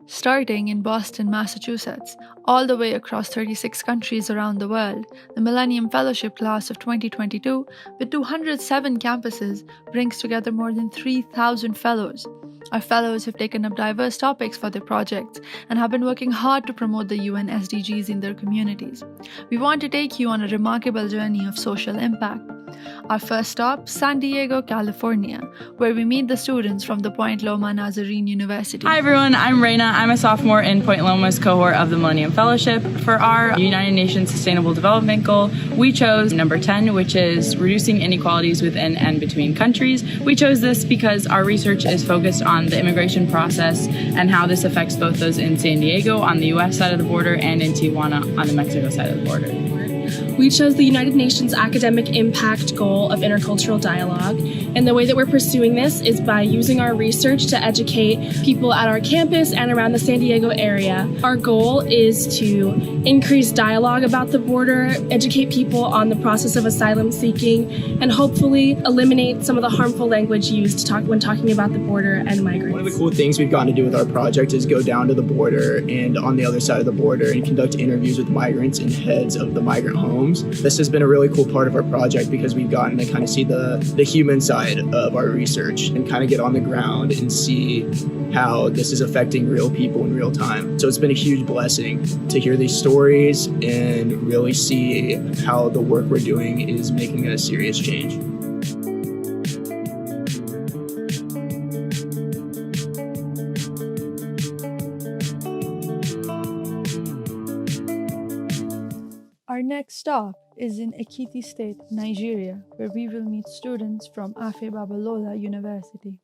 Starting in Boston, Massachusetts, all the way across 36 countries around the world, the Millennium Fellowship class of 2022, with 207 campuses, brings together more than 3,000 fellows. Our fellows have taken up diverse topics for their projects and have been working hard to promote the UN SDGs in their communities. We want to take you on a remarkable journey of social impact. Our first stop, San Diego, California, where we meet the students from the Point Loma Nazarene University. Hi everyone, I'm Reina. I'm a sophomore in Point Loma's cohort of the Millennium Fellowship. For our United Nations Sustainable Development Goal, we chose number 10, which is reducing inequalities within and between countries. We chose this because our research is focused on the immigration process and how this affects both those in San Diego on the US side of the border and in Tijuana on the Mexico side of the border. We chose the United Nations Academic Impact Goal of Intercultural Dialogue, and the way that we're pursuing this is by using our research to educate people at our campus and around the San Diego area. Our goal is to increase dialogue about the border, educate people on the process of asylum seeking, and hopefully eliminate some of the harmful language used when talking about the border and migrants. One of the cool things we've gotten to do with our project is go down to the border and on the other side of the border and conduct interviews with migrants and heads of the migrant homes. This has been a really cool part of our project because we've gotten to kind of see the human side of our research and kind of get on the ground and see how this is affecting real people in real time. So it's been a huge blessing to hear these stories and really see how the work we're doing is making a serious change. Our next stop is in Ekiti State, Nigeria, where we will meet students from Afe Babalola University.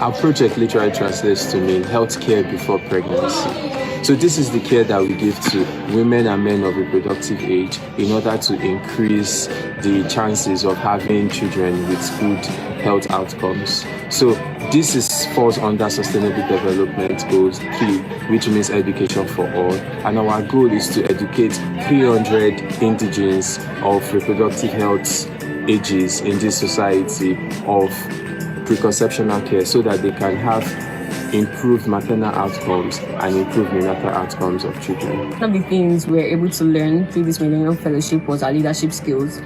Our project literally translates to mean healthcare before pregnancy. So this is the care that we give to women and men of reproductive age in order to increase the chances of having children with good health outcomes. So this falls under Sustainable Development Goals 3, which means education for all. And our goal is to educate 300 indigents of reproductive health ages in this society of preconceptional care so that they can have improved maternal outcomes and improved neonatal outcomes of children. One of the things we're able to learn through this Millennium Fellowship was our leadership skills.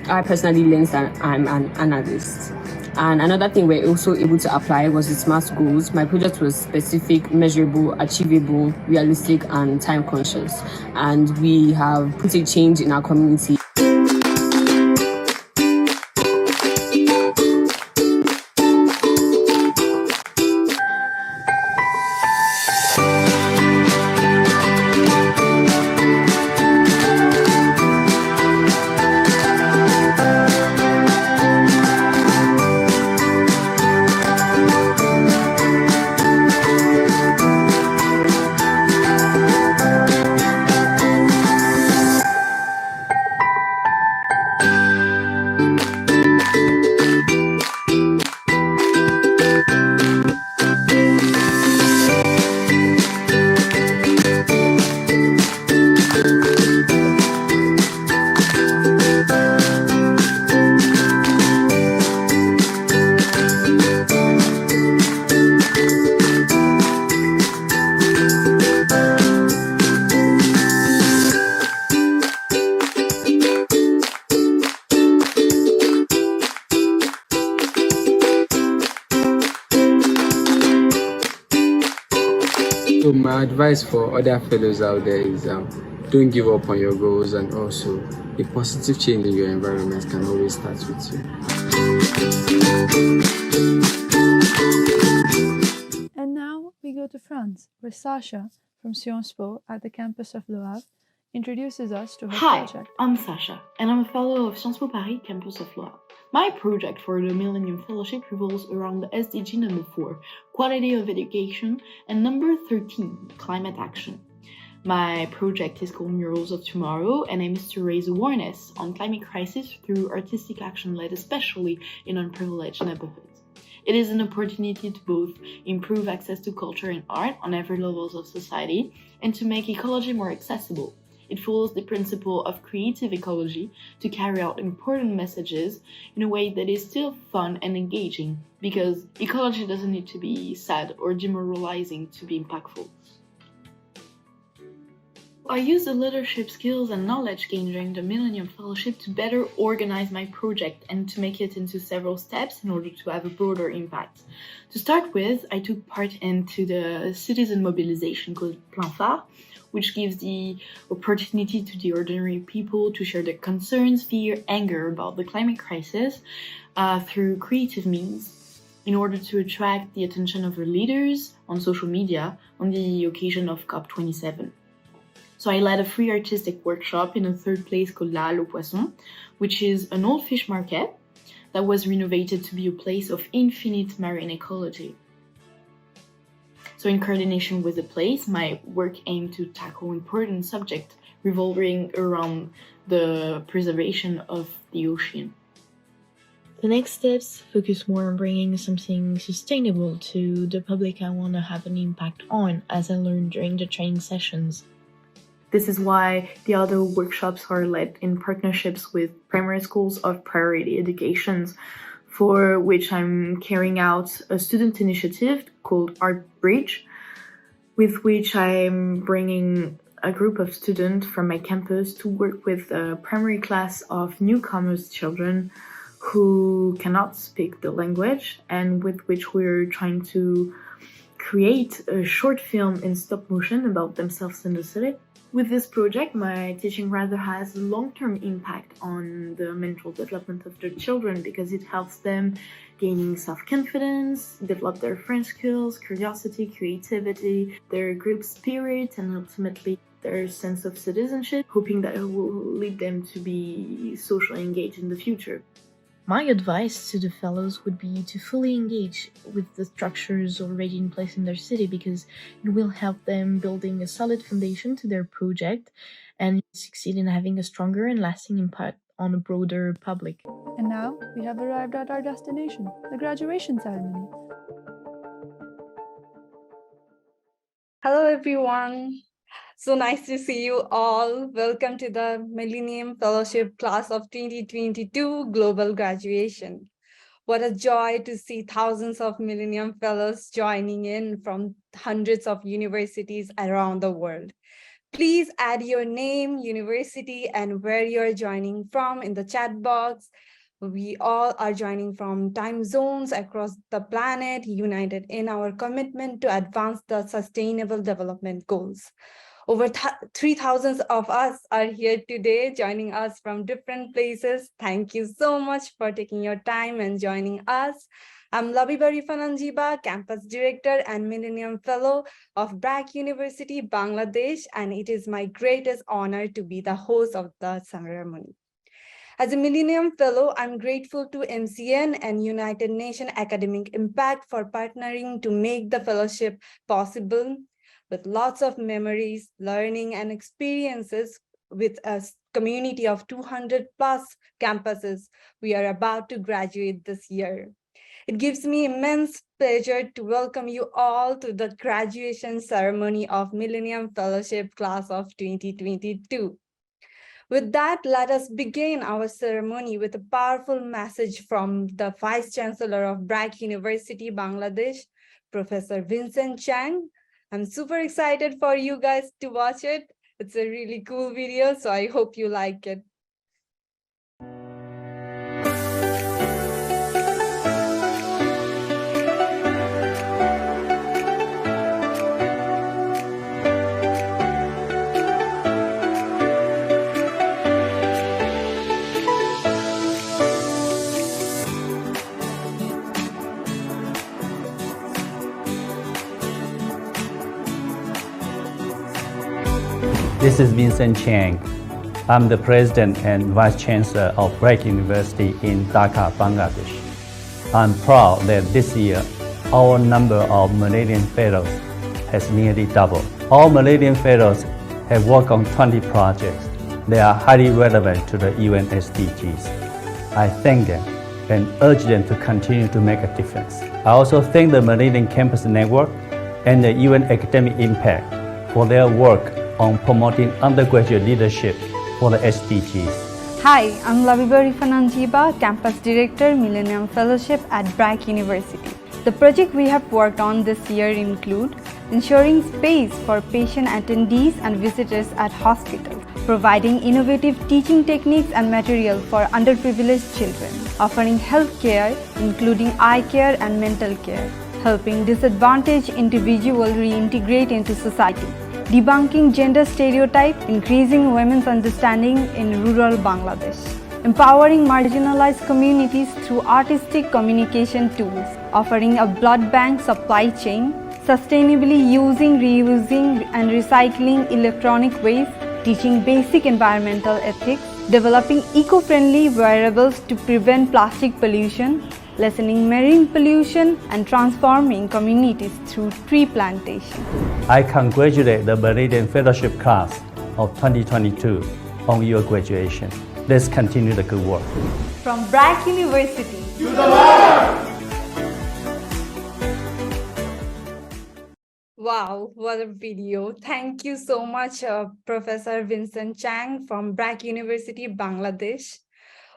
I personally learned that I'm an analyst. And another thing we're also able to apply was the SMART goals. My project was specific, measurable, achievable, realistic, and time conscious. And we have put a change in our community. So my advice for other fellows out there is don't give up on your goals, and also a positive change in your environment can always start with you. And now we go to France, where Sasha from Sciences Po at the campus of Le Havre introduces us to her project. Hi, I'm Sasha, and I'm a fellow of Sciences Po Paris campus of Le Havre. My project for the Millennium Fellowship revolves around the SDG number 4, quality of education, and number 13, climate action. My project is called Murals of Tomorrow and aims to raise awareness on climate crisis through artistic action led especially in unprivileged neighborhoods. It is an opportunity to both improve access to culture and art on every levels of society and to make ecology more accessible. It follows the principle of creative ecology to carry out important messages in a way that is still fun and engaging, because ecology doesn't need to be sad or demoralizing to be impactful. I used the leadership skills and knowledge gained during the Millennium Fellowship to better organize my project and to make it into several steps in order to have a broader impact. To start with, I took part into the citizen mobilization called Plan Phare, which gives the opportunity to the ordinary people to share their concerns, fear, anger about the climate crisis through creative means in order to attract the attention of our leaders on social media on the occasion of COP27. So I led a free artistic workshop in a third place called La Halle aux Poissons, which is an old fish market that was renovated to be a place of infinite marine ecology. So in coordination with the place, my work aimed to tackle important subjects revolving around the preservation of the ocean. The next steps focus more on bringing something sustainable to the public I want to have an impact on, as I learned during the training sessions. This is why the other workshops are led in partnerships with primary schools of priority educations, for which I'm carrying out a student initiative called Art Bridge, with which I'm bringing a group of students from my campus to work with a primary class of newcomers children who cannot speak the language, and with which we're trying to create a short film in stop motion about themselves in the city. With this project, my teaching rather has a long-term impact on the mental development of their children, because it helps them gaining self-confidence, develop their French skills, curiosity, creativity, their group spirit, and ultimately their sense of citizenship, hoping that it will lead them to be socially engaged in the future. My advice to the fellows would be to fully engage with the structures already in place in their city, because it will help them building a solid foundation to their project and succeed in having a stronger and lasting impact on a broader public. And now we have arrived at our destination, the graduation ceremony. Hello everyone. So nice to see you all. Welcome to the Millennium Fellowship Class of 2022 Global Graduation. What a joy to see thousands of Millennium Fellows joining in from hundreds of universities around the world. Please add your name, university, and where you're joining from in the chat box. We all are joining from time zones across the planet, united in our commitment to advance the Sustainable Development Goals. Over 3,000 of us are here today, joining us from different places. Thank you so much for taking your time and joining us. I'm Labibari Fananjiba, Campus Director and Millennium Fellow of Brac University, Bangladesh, and it is my greatest honor to be the host of the ceremony. As a Millennium Fellow, I'm grateful to MCN and United Nations Academic Impact for partnering to make the fellowship possible. With lots of memories, learning, and experiences with a community of 200 plus campuses, we are about to graduate this year. It gives me immense pleasure to welcome you all to the graduation ceremony of Millennium Fellowship Class of 2022. With that, let us begin our ceremony with a powerful message from the Vice Chancellor of Brac University, Bangladesh, Professor Vincent Chang. I'm super excited for you guys to watch it. It's a really cool video, so I hope you like it. This is Vincent Chang. I'm the President and Vice Chancellor of Brac University in Dhaka, Bangladesh. I'm proud that this year, our number of Millennium Fellows has nearly doubled. All Millennium Fellows have worked on 20 projects. They are highly relevant to the UN SDGs. I thank them and urge them to continue to make a difference. I also thank the Millennium Campus Network and the UN Academic Impact for their work on promoting undergraduate leadership for the SDGs. Hi, I'm Labiba Rifananjiba, Campus Director, Millennium Fellowship at Brac University. The project we have worked on this year include ensuring space for patient attendees and visitors at hospitals, providing innovative teaching techniques and material for underprivileged children, offering health care including eye care and mental care, helping disadvantaged individuals reintegrate into society, debunking gender stereotypes, increasing women's understanding in rural Bangladesh, empowering marginalized communities through artistic communication tools, offering a blood bank supply chain, sustainably using, reusing and recycling electronic waste, teaching basic environmental ethics, developing eco-friendly wearables to prevent plastic pollution, lessening marine pollution and transforming communities through tree plantation. I congratulate the Millennium Fellowship class of 2022 on your graduation. Let's continue the good work. From Brac University. Wow, what a video. Thank you so much, Professor Vincent Chang from Brac University, Bangladesh.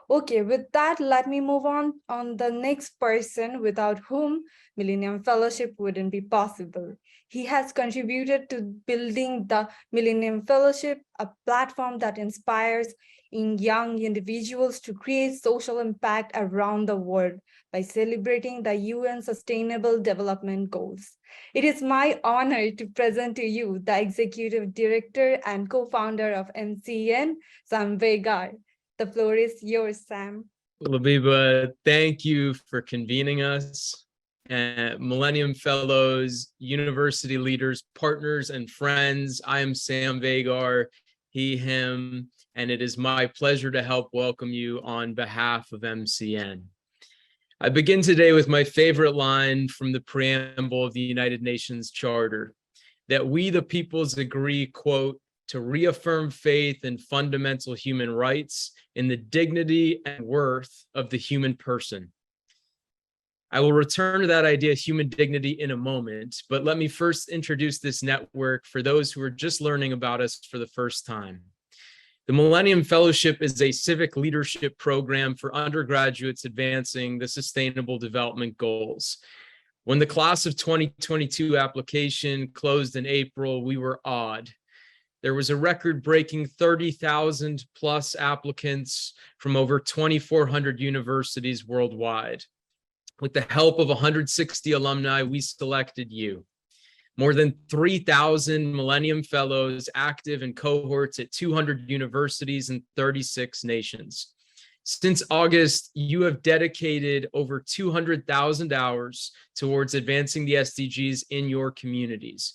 Okay, with that, let me move on the next person without whom Millennium Fellowship wouldn't be possible. He has contributed to building the Millennium Fellowship, a platform that inspires young individuals to create social impact around the world by celebrating the UN Sustainable Development Goals. It is my honor to present to you the Executive Director and co-founder of MCN, Sam Vegar. The floor is yours, Sam. Labiba, thank you for convening us. Millennium Fellows, university leaders, partners, and friends. I am Sam Vegar, he, him, and it is my pleasure to help welcome you on behalf of MCN. I begin today with my favorite line from the preamble of the United Nations Charter, that we the peoples agree, quote, to reaffirm faith in fundamental human rights in the dignity and worth of the human person. I will return to that idea of human dignity in a moment, but let me first introduce this network for those who are just learning about us for the first time. The Millennium Fellowship is a civic leadership program for undergraduates advancing the Sustainable Development Goals. When the class of 2022 application closed in April, we were awed. There was a record-breaking 30,000 plus applicants from over 2,400 universities worldwide. With the help of 160 alumni, we selected you. More than 3,000 Millennium Fellows active in cohorts at 200 universities in 36 nations. Since August, you have dedicated over 200,000 hours towards advancing the SDGs in your communities.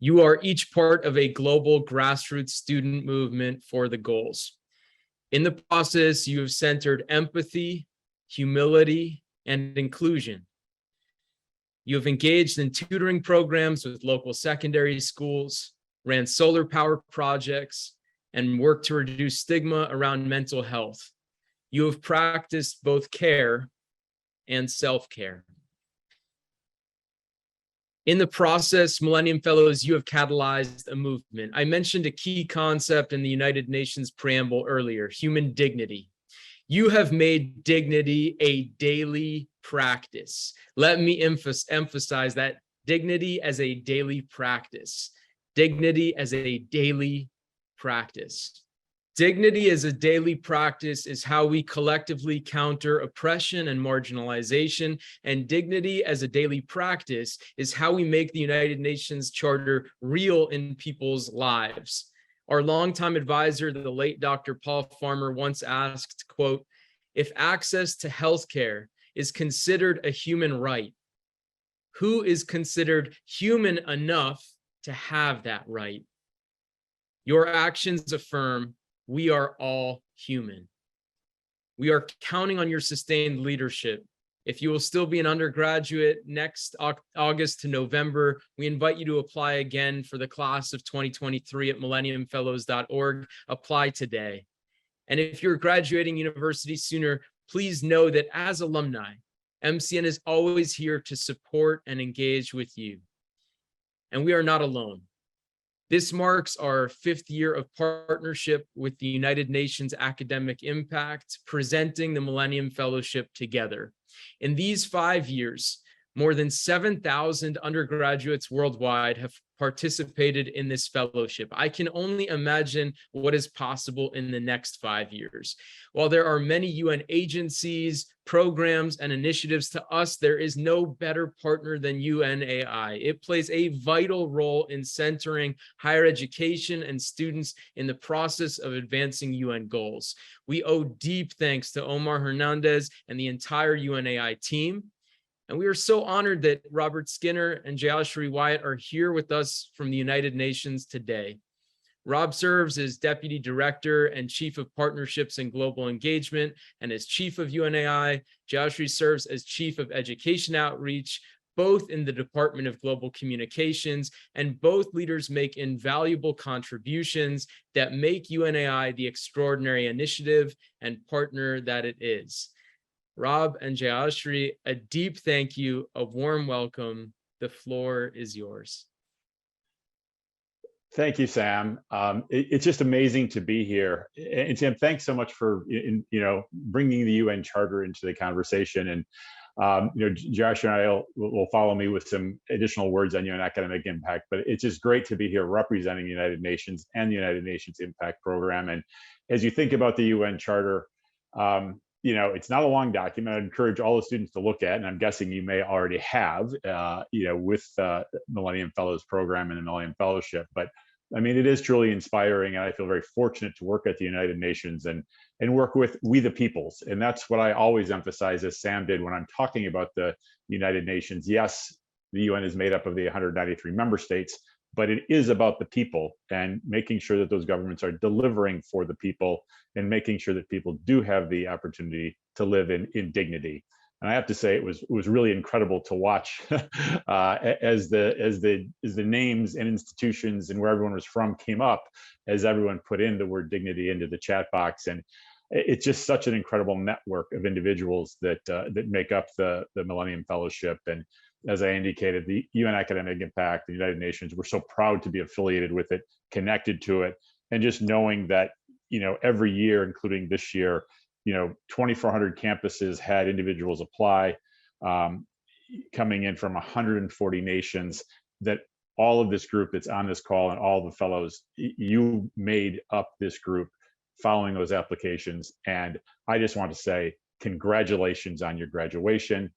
You are each part of a global grassroots student movement for the goals. In the process, you have centered empathy, humility, and inclusion. You have engaged in tutoring programs with local secondary schools, ran solar power projects, and worked to reduce stigma around mental health. You have practiced both care and self-care. In the process, Millennium Fellows, you have catalyzed a movement. I mentioned a key concept in the United Nations preamble earlier, human dignity. You have made dignity a daily practice. Let me emphasize that, dignity as a daily practice. Dignity as a daily practice. Dignity as a daily practice is how we collectively counter oppression and marginalization, and dignity as a daily practice is how we make the United Nations Charter real in people's lives. Our longtime advisor, the late Dr. Paul Farmer, once asked, quote, if access to healthcare is considered a human right, who is considered human enough to have that right? Your actions affirm we are all human. We are counting on your sustained leadership. If you will still be an undergraduate next August to November, we invite you to apply again for the class of 2023 at millenniumfellows.org. Apply today. And if you're graduating university sooner, please know that as alumni, MCN is always here to support and engage with you. And we are not alone. This marks our 5th year of partnership with the United Nations Academic Impact, presenting the Millennium Fellowship together. In these 5 years, more than 7,000 undergraduates worldwide have participated in this fellowship. I can only imagine what is possible in the next 5 years. While there are many UN agencies, programs, and initiatives, to us, there is no better partner than UNAI. It plays a vital role in centering higher education and students in the process of advancing UN goals. We owe deep thanks to Omar Hernandez and the entire UNAI team. And we are so honored that Robert Skinner and Jayashri Wyatt are here with us from the United Nations today. Rob serves as Deputy Director and Chief of Partnerships and Global Engagement, and as Chief of UNAI. Jayashri serves as Chief of Education Outreach, both in the Department of Global Communications, and both leaders make invaluable contributions that make UNAI the extraordinary initiative and partner that it is. Rob and Jayashri, a deep thank you, a warm welcome. The floor is yours. Thank you, Sam. It's just amazing to be here. And Sam, thanks so much for bringing the UN Charter into the conversation. And Josh and I will follow me with some additional words on UN academic impact. But it's just great to be here representing the United Nations and the United Nations Impact Program. And as you think about the UN Charter, it's not a long document. I'd encourage all the students to look at, and I'm guessing you may already have, with the Millennium Fellows program and the Millennium Fellowship. But I mean, it is truly inspiring, and I feel very fortunate to work at the United Nations and work with we the peoples. And that's what I always emphasize, as Sam did, when I'm talking about the United Nations. Yes, the UN is made up of the 193 member states, but it is about the people and making sure that those governments are delivering for the people and making sure that people do have the opportunity to live in dignity. And I have to say, it was really incredible to watch as the names and institutions and where everyone was from came up, as everyone put in the word dignity into the chat box. And it's just such an incredible network of individuals that make up the Millennium Fellowship. And as I indicated, the UN Academic Impact, the United Nations, we're so proud to be affiliated with it, connected to it, and just knowing that, every year, including this year, 2,400 campuses had individuals apply, coming in from 140 nations, that all of this group that's on this call and all the fellows, you made up this group following those applications. And I just want to say congratulations on your graduation.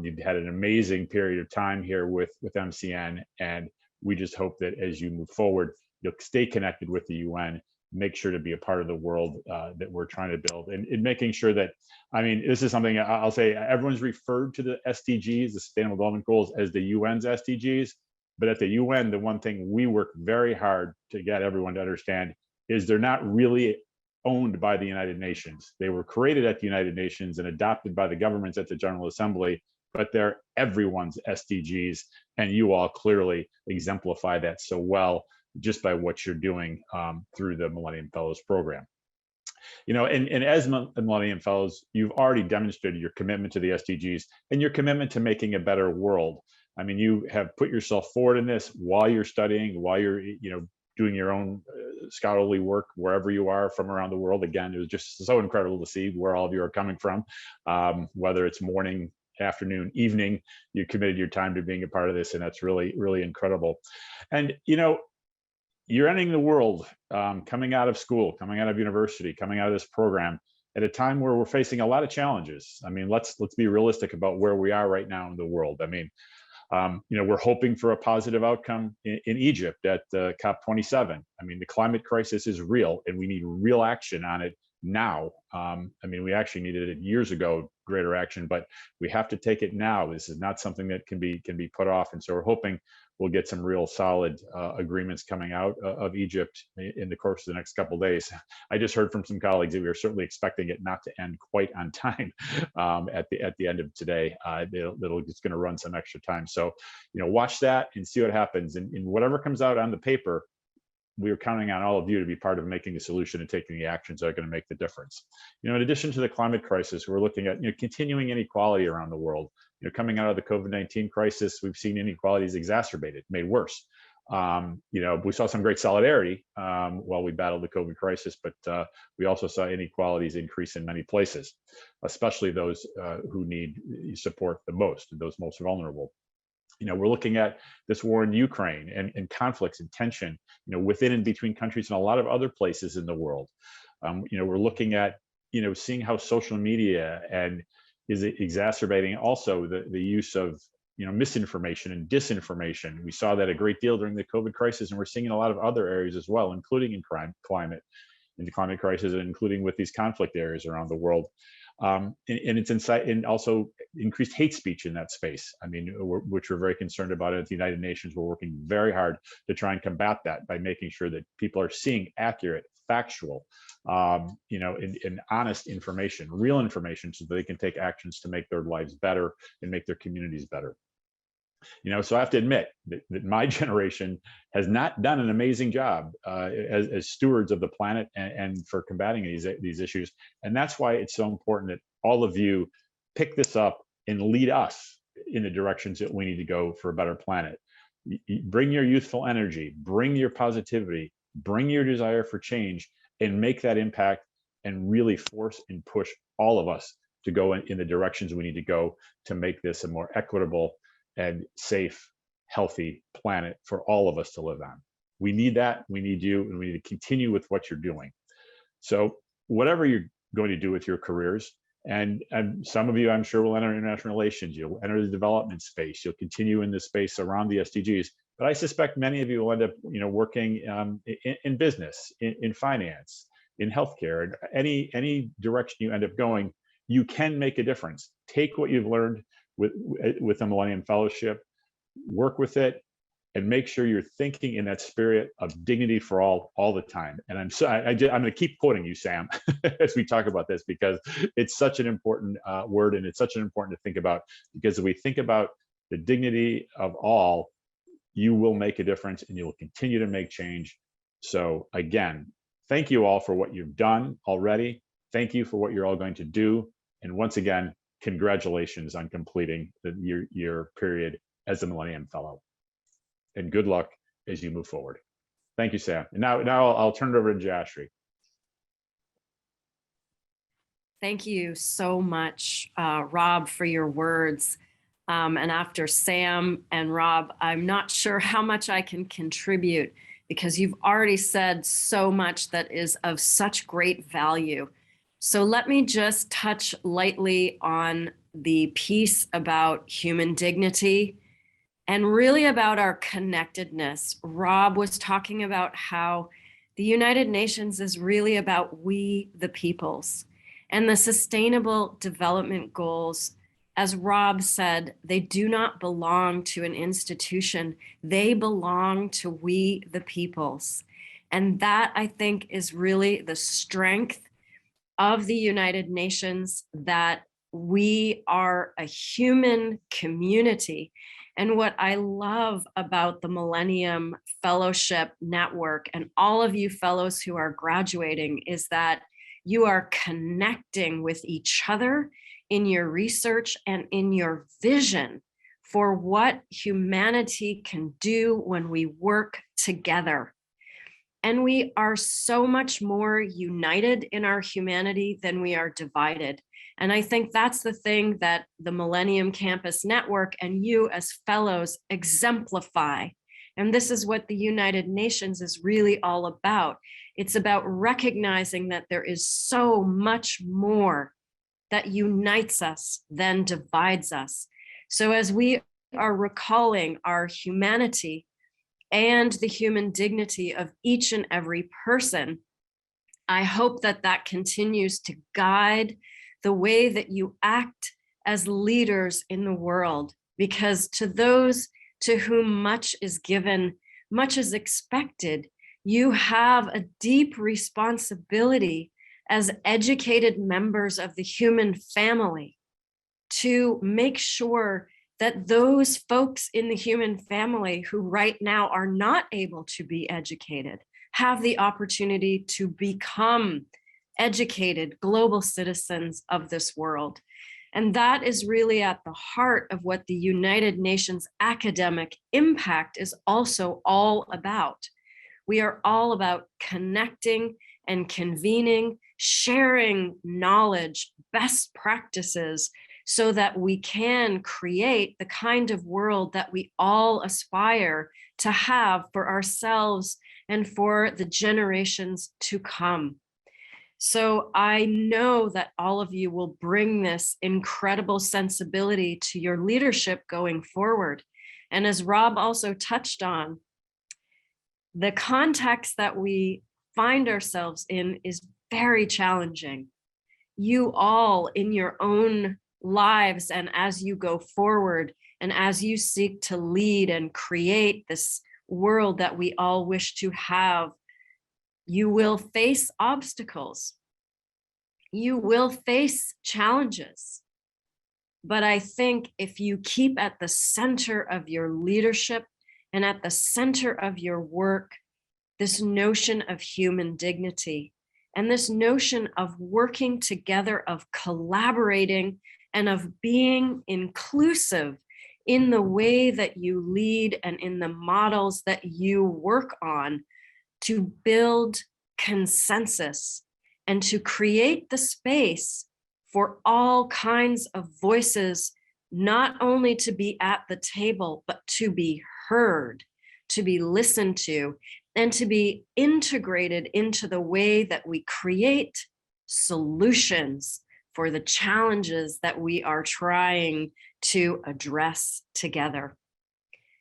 You've had an amazing period of time here with MCN, and we just hope that as you move forward, you'll stay connected with the UN, make sure to be a part of the world that we're trying to build, and making sure that, this is something I'll say, everyone's referred to the SDGs, the Sustainable Development Goals, as the UN's SDGs, but at the UN, the one thing we work very hard to get everyone to understand is they're not really owned by the United Nations. They were created at the United Nations and adopted by the governments at the General Assembly, but they're everyone's SDGs, and you all clearly exemplify that so well just by what you're doing through the Millennium Fellows program. And as Millennium Fellows, you've already demonstrated your commitment to the SDGs and your commitment to making a better world. You have put yourself forward in this while you're studying, while you're doing your own scholarly work wherever you are from around the world. Again, it was just so incredible to see where all of you are coming from, whether it's morning, afternoon, evening, you committed your time to being a part of this, and that's really, really incredible. And you're entering the world, coming out of school, coming out of university, coming out of this program at a time where we're facing a lot of challenges. Let's be realistic about where we are right now in the world. We're hoping for a positive outcome in Egypt at COP27. The climate crisis is real, and we need real action on it now. We actually needed it years ago, greater action, but we have to take it now. This is not something that can be put off, and so we're hoping we'll get some real solid agreements coming out of Egypt in the course of the next couple of days. I just heard from some colleagues that we are certainly expecting it not to end quite on time at the end of today. It's going to run some extra time. So, watch that and see what happens. And whatever comes out on the paper, we are counting on all of you to be part of making a solution and taking the actions that are going to make the difference. In addition to the climate crisis, we're looking at continuing inequality around the world. Coming out of the COVID-19 crisis, we've seen inequalities exacerbated, made worse. We saw some great solidarity while we battled the COVID crisis, but we also saw inequalities increase in many places, especially those who need support the most, those most vulnerable. We're looking at this war in Ukraine and conflicts and tension, within and between countries and a lot of other places in the world. We're looking at, seeing how social media is exacerbating also the use of misinformation and disinformation. We saw that a great deal during the COVID crisis, and we're seeing in a lot of other areas as well, including in in the climate crisis, and including with these conflict areas around the world. And it's and also increased hate speech in that space. Which we're very concerned about at the United Nations. We're working very hard to try and combat that by making sure that people are seeing accurate, factual, and honest information, real information, so that they can take actions to make their lives better and make their communities better. So I have to admit that my generation has not done an amazing job as stewards of the planet and for combating these issues. And that's why it's so important that all of you pick this up and lead us in the directions that we need to go for a better planet. Bring your youthful energy, bring your positivity, bring your desire for change, and make that impact, and really force and push all of us to go in the directions we need to go to make this a more equitable and safe, healthy planet for all of us to live on. We need that, we need you, and we need to continue with what you're doing. So whatever you're going to do with your careers, and some of you, I'm sure, will enter international relations, you'll enter the development space, you'll continue in the space around the SDGs, but I suspect many of you will end up working in business, in finance, in healthcare, any direction you end up going, you can make a difference. Take what you've learned with the Millennium Fellowship, work with it, and make sure you're thinking in that spirit of dignity for all the time. And I'm going to keep quoting you, Sam, as we talk about this, because it's such an important word, and it's such an important to think about, because if we think about the dignity of all, you will make a difference and you will continue to make change. So again, thank you all for what you've done already. Thank you for what you're all going to do. And once again, congratulations on completing your period as a Millennium Fellow. And good luck as you move forward. Thank you, Sam. And now I'll turn it over to Jashri. Thank you so much, Rob, for your words. And after Sam and Rob, I'm not sure how much I can contribute, because you've already said so much that is of such great value. So let me just touch lightly on the piece about human dignity and really about our connectedness. Rob was talking about how the United Nations is really about we, the peoples, and the Sustainable Development Goals. As Rob said, they do not belong to an institution. They belong to we, the peoples. And that, I think, is really the strength of the United Nations, that we are a human community. And what I love about the Millennium Fellowship Network and all of you fellows who are graduating is that you are connecting with each other in your research and in your vision for what humanity can do when we work together. And we are so much more united in our humanity than we are divided. And I think that's the thing that the Millennium Campus Network and you as fellows exemplify. And this is what the United Nations is really all about. It's about recognizing that there is so much more that unites us than divides us. So as we are recalling our humanity and the human dignity of each and every person, I hope that that continues to guide the way that you act as leaders in the world, because to those to whom much is given, much is expected. You have a deep responsibility as educated members of the human family to make sure that those folks in the human family who right now are not able to be educated have the opportunity to become educated global citizens of this world. And that is really at the heart of what the United Nations academic impact is also all about. We are all about connecting and convening, sharing knowledge, best practices, so that we can create the kind of world that we all aspire to have for ourselves and for the generations to come. So I know that all of you will bring this incredible sensibility to your leadership going forward. And as Rob also touched on, the context that we find ourselves in is very challenging. You all in your own lives and as you go forward and as you seek to lead and create this world that we all wish to have, you will face obstacles. You will face challenges. But I think if you keep at the center of your leadership and at the center of your work, this notion of human dignity and this notion of working together, of collaborating and of being inclusive in the way that you lead and in the models that you work on, to build consensus and to create the space for all kinds of voices, not only to be at the table, but to be heard, to be listened to, and to be integrated into the way that we create solutions for the challenges that we are trying to address together.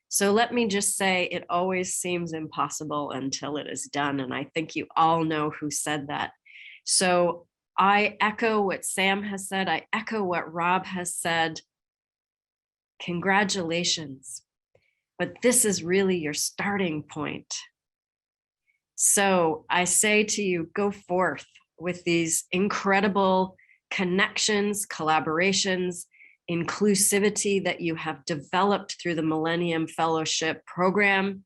So let me just say, it always seems impossible until it is done. And I think you all know who said that. So I echo what Sam has said. I echo what Rob has said. Congratulations. But this is really your starting point. So I say to you, go forth with these incredible connections, collaborations, inclusivity that you have developed through the Millennium Fellowship program,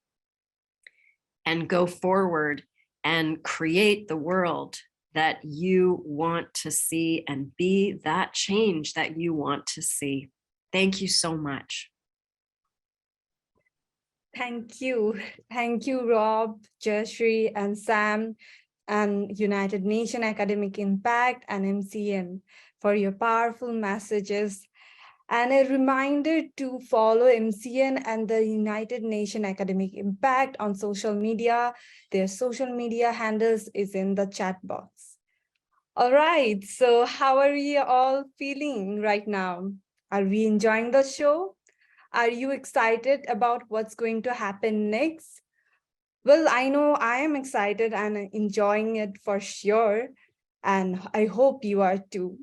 and go forward and create the world that you want to see and be that change that you want to see. Thank you so much. Thank you. Thank you, Rob, Jayashree, and Sam, and United Nations Academic Impact and MCN for your powerful messages. And a reminder to follow MCN and the United Nations Academic Impact on social media. Their social media handles is in the chat box. All right, so how are we all feeling right now? Are we enjoying the show? Are you excited about what's going to happen next? Well, I know I am excited and enjoying it for sure, and I hope you are too.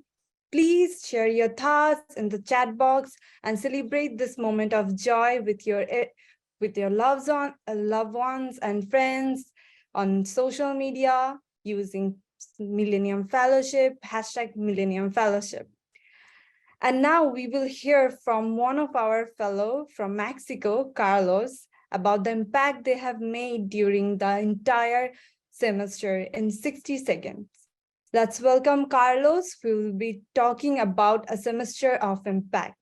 Please share your thoughts in the chat box and celebrate this moment of joy with your loved ones and friends on social media using Millennium Fellowship, #Millennium Fellowship. And now we will hear from one of our fellow from Mexico, Carlos, about the impact they have made during the entire semester in 60 seconds. Let's welcome Carlos, who will be talking about a semester of impact.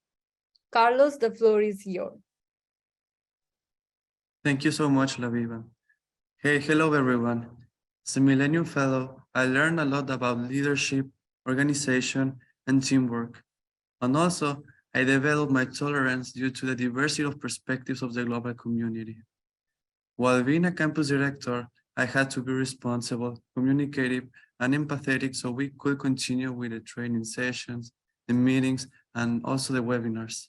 Carlos, the floor is yours. Thank you so much, Laviva. Hey, hello everyone. As a Millennium Fellow, I learned a lot about leadership, organization, and teamwork. And also, I developed my tolerance due to the diversity of perspectives of the global community. While being a campus director, I had to be responsible, communicative, and empathetic so we could continue with the training sessions, the meetings, and also the webinars.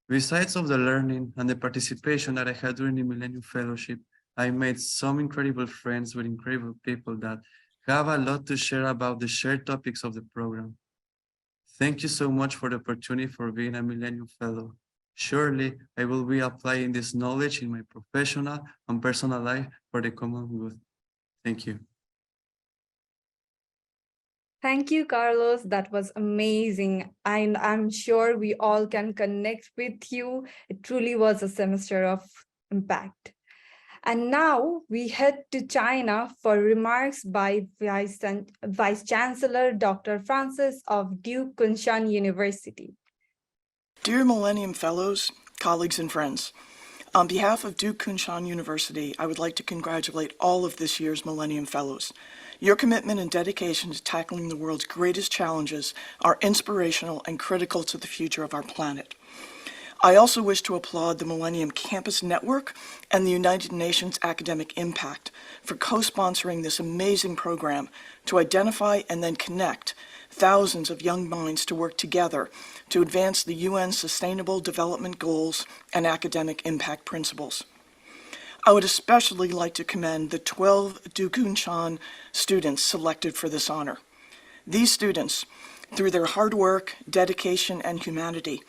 Besides of the learning and the participation that I had during the Millennium Fellowship, I made some incredible friends with incredible people that have a lot to share about the shared topics of the program. Thank you so much for the opportunity for being a Millennium Fellow. Surely, I will be applying this knowledge in my professional and personal life for the common good. Thank you. Thank you, Carlos. That was amazing. I'm sure we all can connect with you. It truly was a semester of impact. And now we head to China for remarks by Vice Chancellor Dr. Francis of Duke Kunshan University. Dear Millennium Fellows, colleagues and friends, on behalf of Duke Kunshan University, I would like to congratulate all of this year's Millennium Fellows. Your commitment and dedication to tackling the world's greatest challenges are inspirational and critical to the future of our planet. I also wish to applaud the Millennium Campus Network and the United Nations Academic Impact for co-sponsoring this amazing program to identify and then connect thousands of young minds to work together to advance the UN Sustainable Development Goals and academic impact principles. I would especially like to commend the 12 Duke Kunshan students selected for this honor. These students, through their hard work, dedication, and humanity,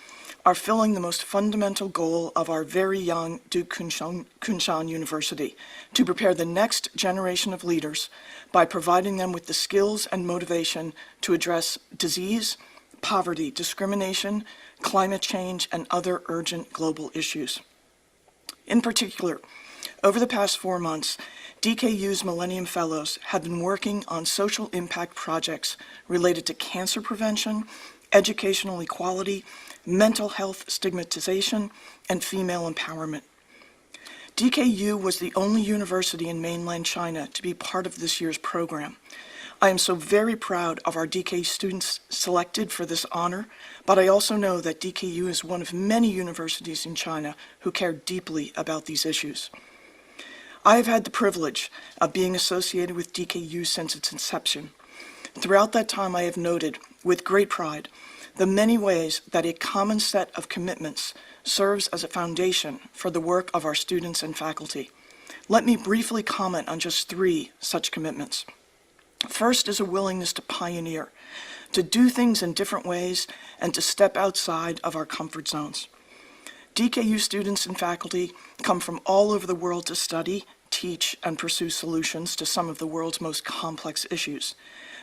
are filling the most fundamental goal of our very young Duke Kunshan University to prepare the next generation of leaders by providing them with the skills and motivation to address disease, poverty, discrimination, climate change, and other urgent global issues. In particular, over the past 4 months, DKU's Millennium Fellows have been working on social impact projects related to cancer prevention, educational equality, mental health stigmatization, and female empowerment. DKU was the only university in mainland China to be part of this year's program. I am so very proud of our DKU students selected for this honor, but I also know that DKU is one of many universities in China who care deeply about these issues. I have had the privilege of being associated with DKU since its inception. Throughout that time, I have noted, with great pride, the many ways that a common set of commitments serves as a foundation for the work of our students and faculty. Let me briefly comment on just 3 such commitments. First is a willingness to pioneer, to do things in different ways, and to step outside of our comfort zones. DKU students and faculty come from all over the world to study, teach, and pursue solutions to some of the world's most complex issues.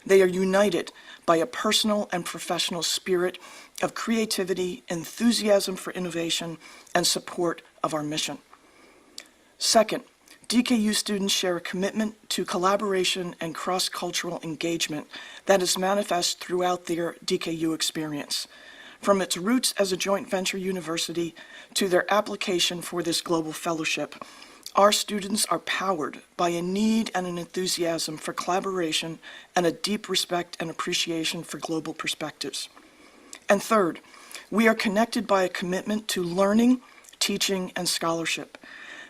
They are united by a personal and professional spirit of creativity, enthusiasm for innovation, and support of our mission. Second, DKU students share a commitment to collaboration and cross-cultural engagement that is manifest throughout their DKU experience. From its roots as a joint venture university to their application for this global fellowship, our students are powered by a need and an enthusiasm for collaboration and a deep respect and appreciation for global perspectives. And third, we are connected by a commitment to learning, teaching, and scholarship.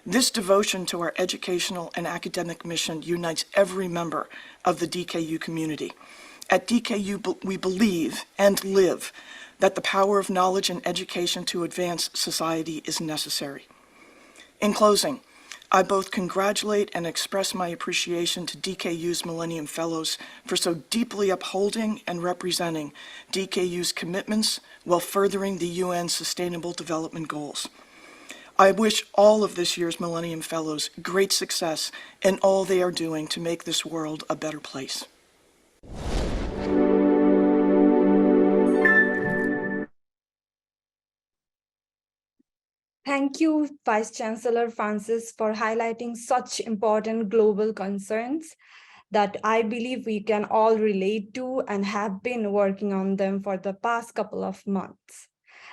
This devotion to our educational and academic mission unites every member of the DKU community. At DKU, we believe and live that the power of knowledge and education to advance society is necessary. In closing, I both congratulate and express my appreciation to DKU's Millennium Fellows for so deeply upholding and representing DKU's commitments while furthering the UN Sustainable Development Goals. I wish all of this year's Millennium Fellows great success in all they are doing to make this world a better place. Thank you, Vice Chancellor Francis, for highlighting such important global concerns that I believe we can all relate to and have been working on them for the past couple of months.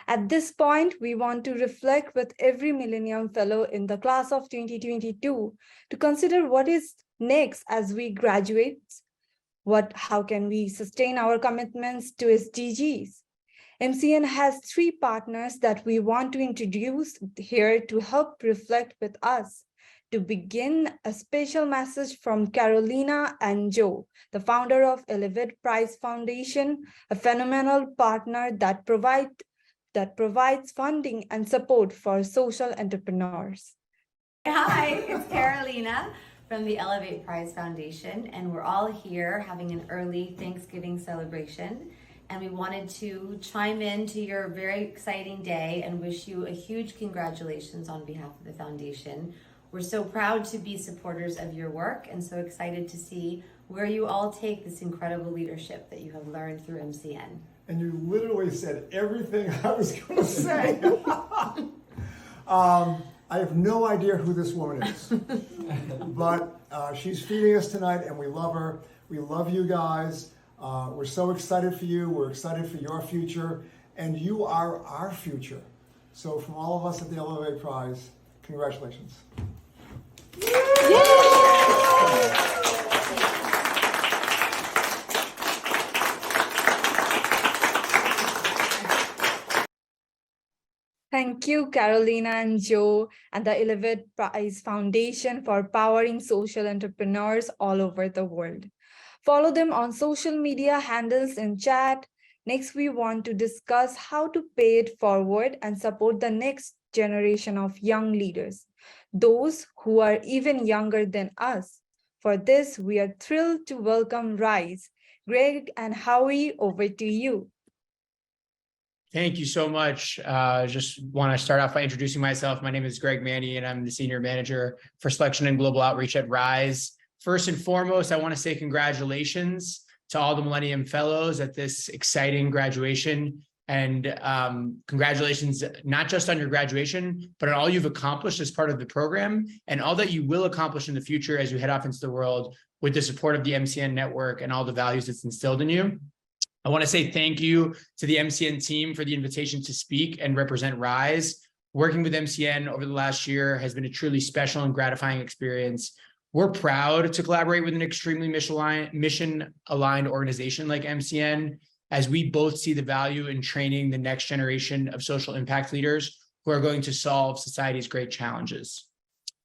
At this point, we want to reflect with every Millennium Fellow in the class of 2022 to consider what is next as we graduate. How can we sustain our commitments to SDGs? MCN has 3 partners that we want to introduce here to help reflect with us. To begin, a special message from Carolina and Joe, the founder of Elevate Prize Foundation, a phenomenal partner that provides funding and support for social entrepreneurs. Hi, it's Carolina from the Elevate Prize Foundation, and we're all here having an early Thanksgiving celebration. And we wanted to chime in to your very exciting day and wish you a huge congratulations on behalf of the foundation. We're so proud to be supporters of your work and so excited to see where you all take this incredible leadership that you have learned through MCN. And you literally said everything I was going to say. I have no idea who this woman is, but she's feeding us tonight and we love her. We love you guys. We're so excited for you. We're excited for your future, and you are our future. So from all of us at the Elevate Prize, congratulations. Thank you, Carolina and Joe, and the Elevate Prize Foundation for powering social entrepreneurs all over the world. Follow them on social media handles in chat. Next, we want to discuss how to pay it forward and support the next generation of young leaders, those who are even younger than us. For this, we are thrilled to welcome Rise. Greg and Howie, over to you. Thank you so much. Just want to start off by introducing myself. My name is Greg Manny, and I'm the Senior Manager for Selection and Global Outreach at Rise. First and foremost, I want to say congratulations to all the Millennium Fellows at this exciting graduation. And congratulations, not just on your graduation, but on all you've accomplished as part of the program and all that you will accomplish in the future as you head off into the world with the support of the MCN network and all the values it's instilled in you. I want to say thank you to the MCN team for the invitation to speak and represent Rise. Working with MCN over the last year has been a truly special and gratifying experience. We're proud to collaborate with an extremely mission-aligned organization like MCN, as we both see the value in training the next generation of social impact leaders who are going to solve society's great challenges.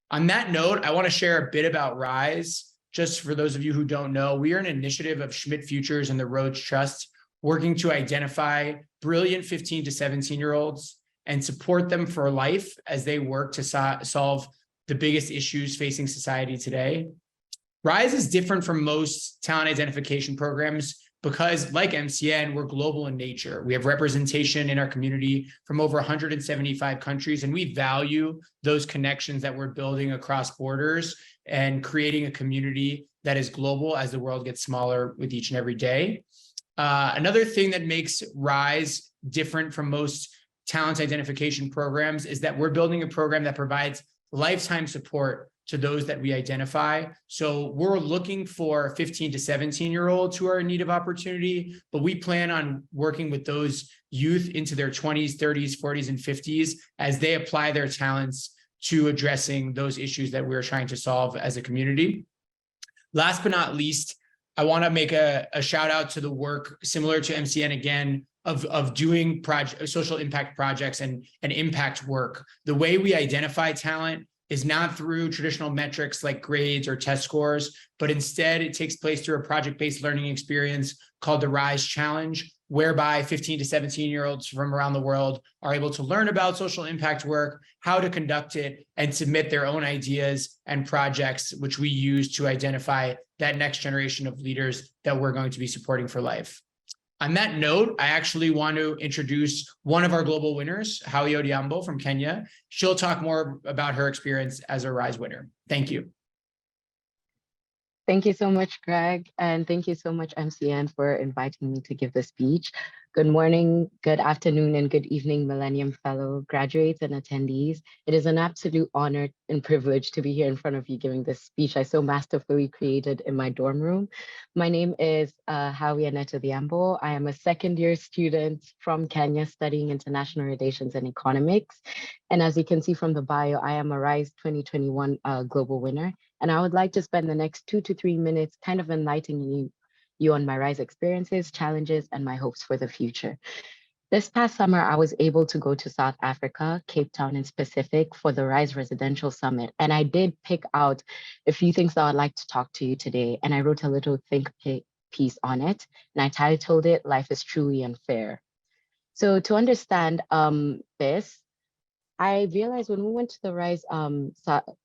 On that note, I want to share a bit about Rise. Just for those of you who don't know, we are an initiative of Schmidt Futures and the Rhodes Trust, working to identify brilliant 15 to 17-year-olds and support them for life as they work to solve the biggest issues facing society today. Rise is different from most talent identification programs because, like MCN, we're global in nature. We have representation in our community from over 175 countries, and we value those connections that we're building across borders and creating a community that is global as the world gets smaller with each and every day. Another thing that makes Rise different from most talent identification programs is that we're building a program that provides lifetime support to those that we identify. So we're looking for 15 to 17-year-olds who are in need of opportunity, but we plan on working with those youth into their 20s, 30s, 40s, and 50s as they apply their talents to addressing those issues that we're trying to solve as a community. Last but not least, I want to make a shout out to the work similar to MCN again of doing social impact projects and impact work. The way we identify talent is not through traditional metrics like grades or test scores, but instead it takes place through a project-based learning experience called the Rise Challenge, whereby 15 to 17-year-olds from around the world are able to learn about social impact work, how to conduct it, and submit their own ideas and projects, which we use to identify that next generation of leaders that we're going to be supporting for life. On that note, I actually want to introduce one of our global winners, Howie Odhiambo from Kenya. She'll talk more about her experience as a Rise winner. Thank you. Thank you so much, Greg, and thank you so much, MCN, for inviting me to give the speech. Good morning, good afternoon, and good evening, Millennium Fellow graduates and attendees. It is an absolute honor and privilege to be here in front of you giving this speech I so masterfully created in my dorm room. My name is Howie Odhiambo. I am a second-year student from Kenya studying international relations and economics. And as you can see from the bio, I am a Rise 2021 global winner. And I would like to spend the next 2 to 3 minutes kind of enlightening you on my Rise experiences, challenges, and my hopes for the future. This past summer, I was able to go to South Africa, Cape Town in specific, for the Rise Residential Summit. And I did pick out a few things that I'd like to talk to you today. And I wrote a little think piece on it. And I titled it, Life is Truly Unfair. So to understand this, I realized when we went to the Rise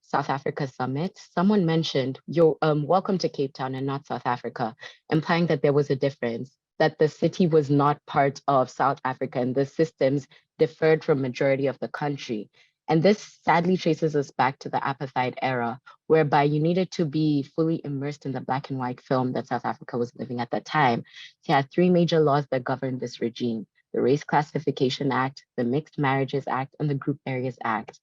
South Africa Summit, someone mentioned, you're welcome to Cape Town and not South Africa, implying that there was a difference, that the city was not part of South Africa and the systems differed from majority of the country. And this sadly traces us back to the apartheid era, whereby you needed to be fully immersed in the black and white film that South Africa was living at that time. So you had 3 major laws that governed this regime: the Race Classification Act, the Mixed Marriages Act, and the Group Areas Act.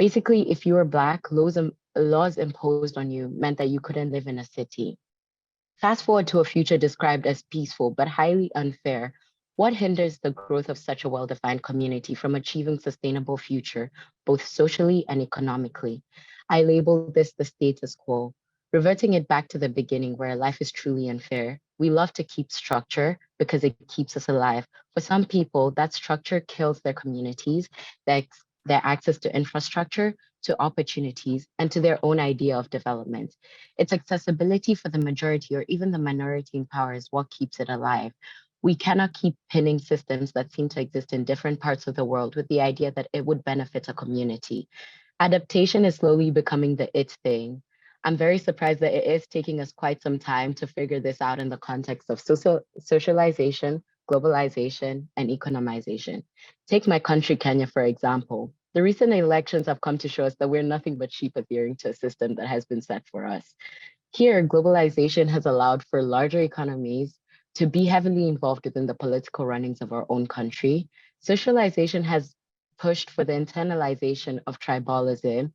Basically, if you were Black, laws imposed on you meant that you couldn't live in a city. Fast forward to a future described as peaceful but highly unfair. What hinders the growth of such a well-defined community from achieving sustainable future, both socially and economically? I label this the status quo, reverting it back to the beginning where life is truly unfair. We love to keep structure because it keeps us alive. For some people, that structure kills their communities, their access to infrastructure, to opportunities, and to their own idea of development. Its accessibility for the majority or even the minority in power is what keeps it alive. We cannot keep pinning systems that seem to exist in different parts of the world with the idea that it would benefit a community. Adaptation is slowly becoming the it thing. I'm very surprised that it is taking us quite some time to figure this out in the context of socialization, globalization, and economization. Take my country, Kenya, for example. The recent elections have come to show us that we're nothing but sheep adhering to a system that has been set for us. Here, globalization has allowed for larger economies to be heavily involved within the political runnings of our own country. Socialization has pushed for the internalization of tribalism.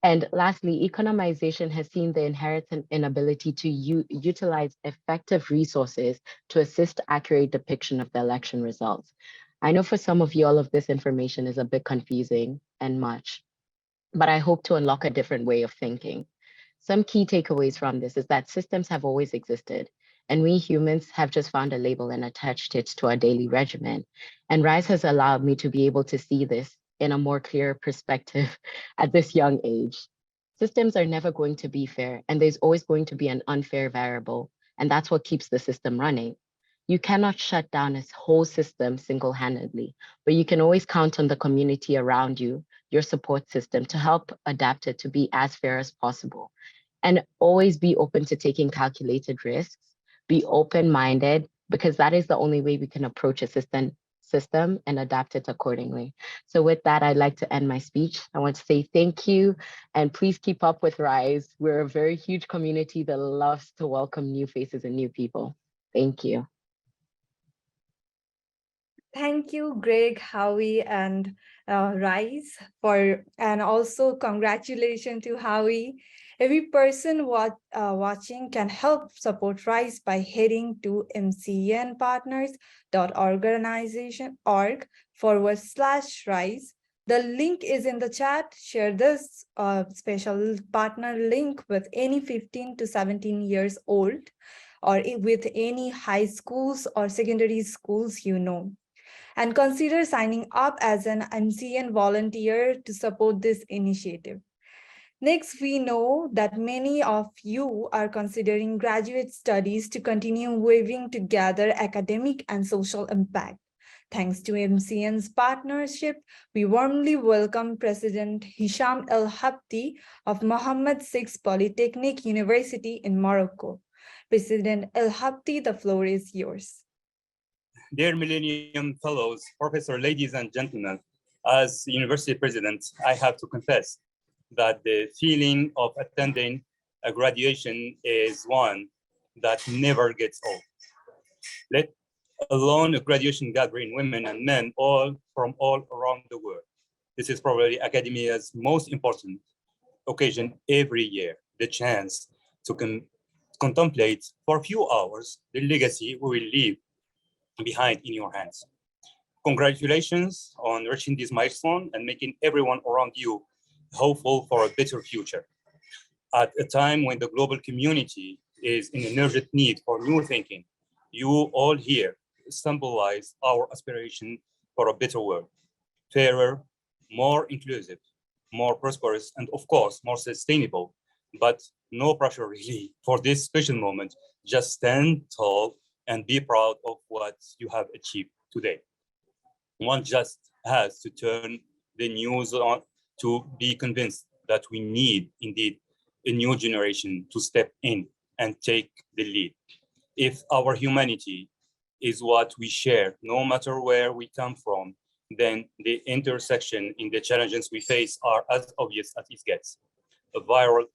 And lastly, economization has seen the inherent inability to utilize effective resources to assist accurate depiction of the election results. I know for some of you, all of this information is a bit confusing and much, but I hope to unlock a different way of thinking. Some key takeaways from this is that systems have always existed, and we humans have just found a label and attached it to our daily regimen. And RISE has allowed me to be able to see this in a more clear perspective at this young age. Systems are never going to be fair, and there's always going to be an unfair variable, and that's what keeps the system running. You cannot shut down a whole system single-handedly, but you can always count on the community around you, your support system, to help adapt it to be as fair as possible. And always be open to taking calculated risks, be open-minded, because that is the only way we can approach a system and adapt it accordingly. So with that, I'd like to end my speech. I want to say thank you, and please keep up with RISE. We're a very huge community that loves to welcome new faces and new people. Thank you. Thank you, Greg, Howie, and Rise and also congratulations to Howie. Every person watching can help support Rise by heading to mcnpartners.org/Rise. The link is in the chat. Share this special partner link with any 15 to 17 years old or with any high schools or secondary schools you know. And consider signing up as an MCN volunteer to support this initiative. Next, we know that many of you are considering graduate studies to continue weaving together academic and social impact. Thanks to MCN's partnership, we warmly welcome President Hisham El Habti of Mohammed VI Polytechnic University in Morocco. President El Habti, the floor is yours. Dear Millennium Fellows, Professor, ladies and gentlemen, as University President, I have to confess that the feeling of attending a graduation is one that never gets old. Let alone a graduation gathering women and men from all around the world. This is probably academia's most important occasion every year, the chance to contemplate for a few hours the legacy we will leave behind in your hands. Congratulations on reaching this milestone and making everyone around you hopeful for a better future. At a time when the global community is in an urgent need for new thinking, you all here symbolize our aspiration for a better world, fairer, more inclusive, more prosperous, and of course, more sustainable. But no pressure really for this special moment. Just stand tall and be proud of what you have achieved today. One just has to turn the news on to be convinced that we need indeed a new generation to step in and take the lead. If our humanity is what we share, no matter where we come from, then the intersection in the challenges we face are as obvious as it gets. A viral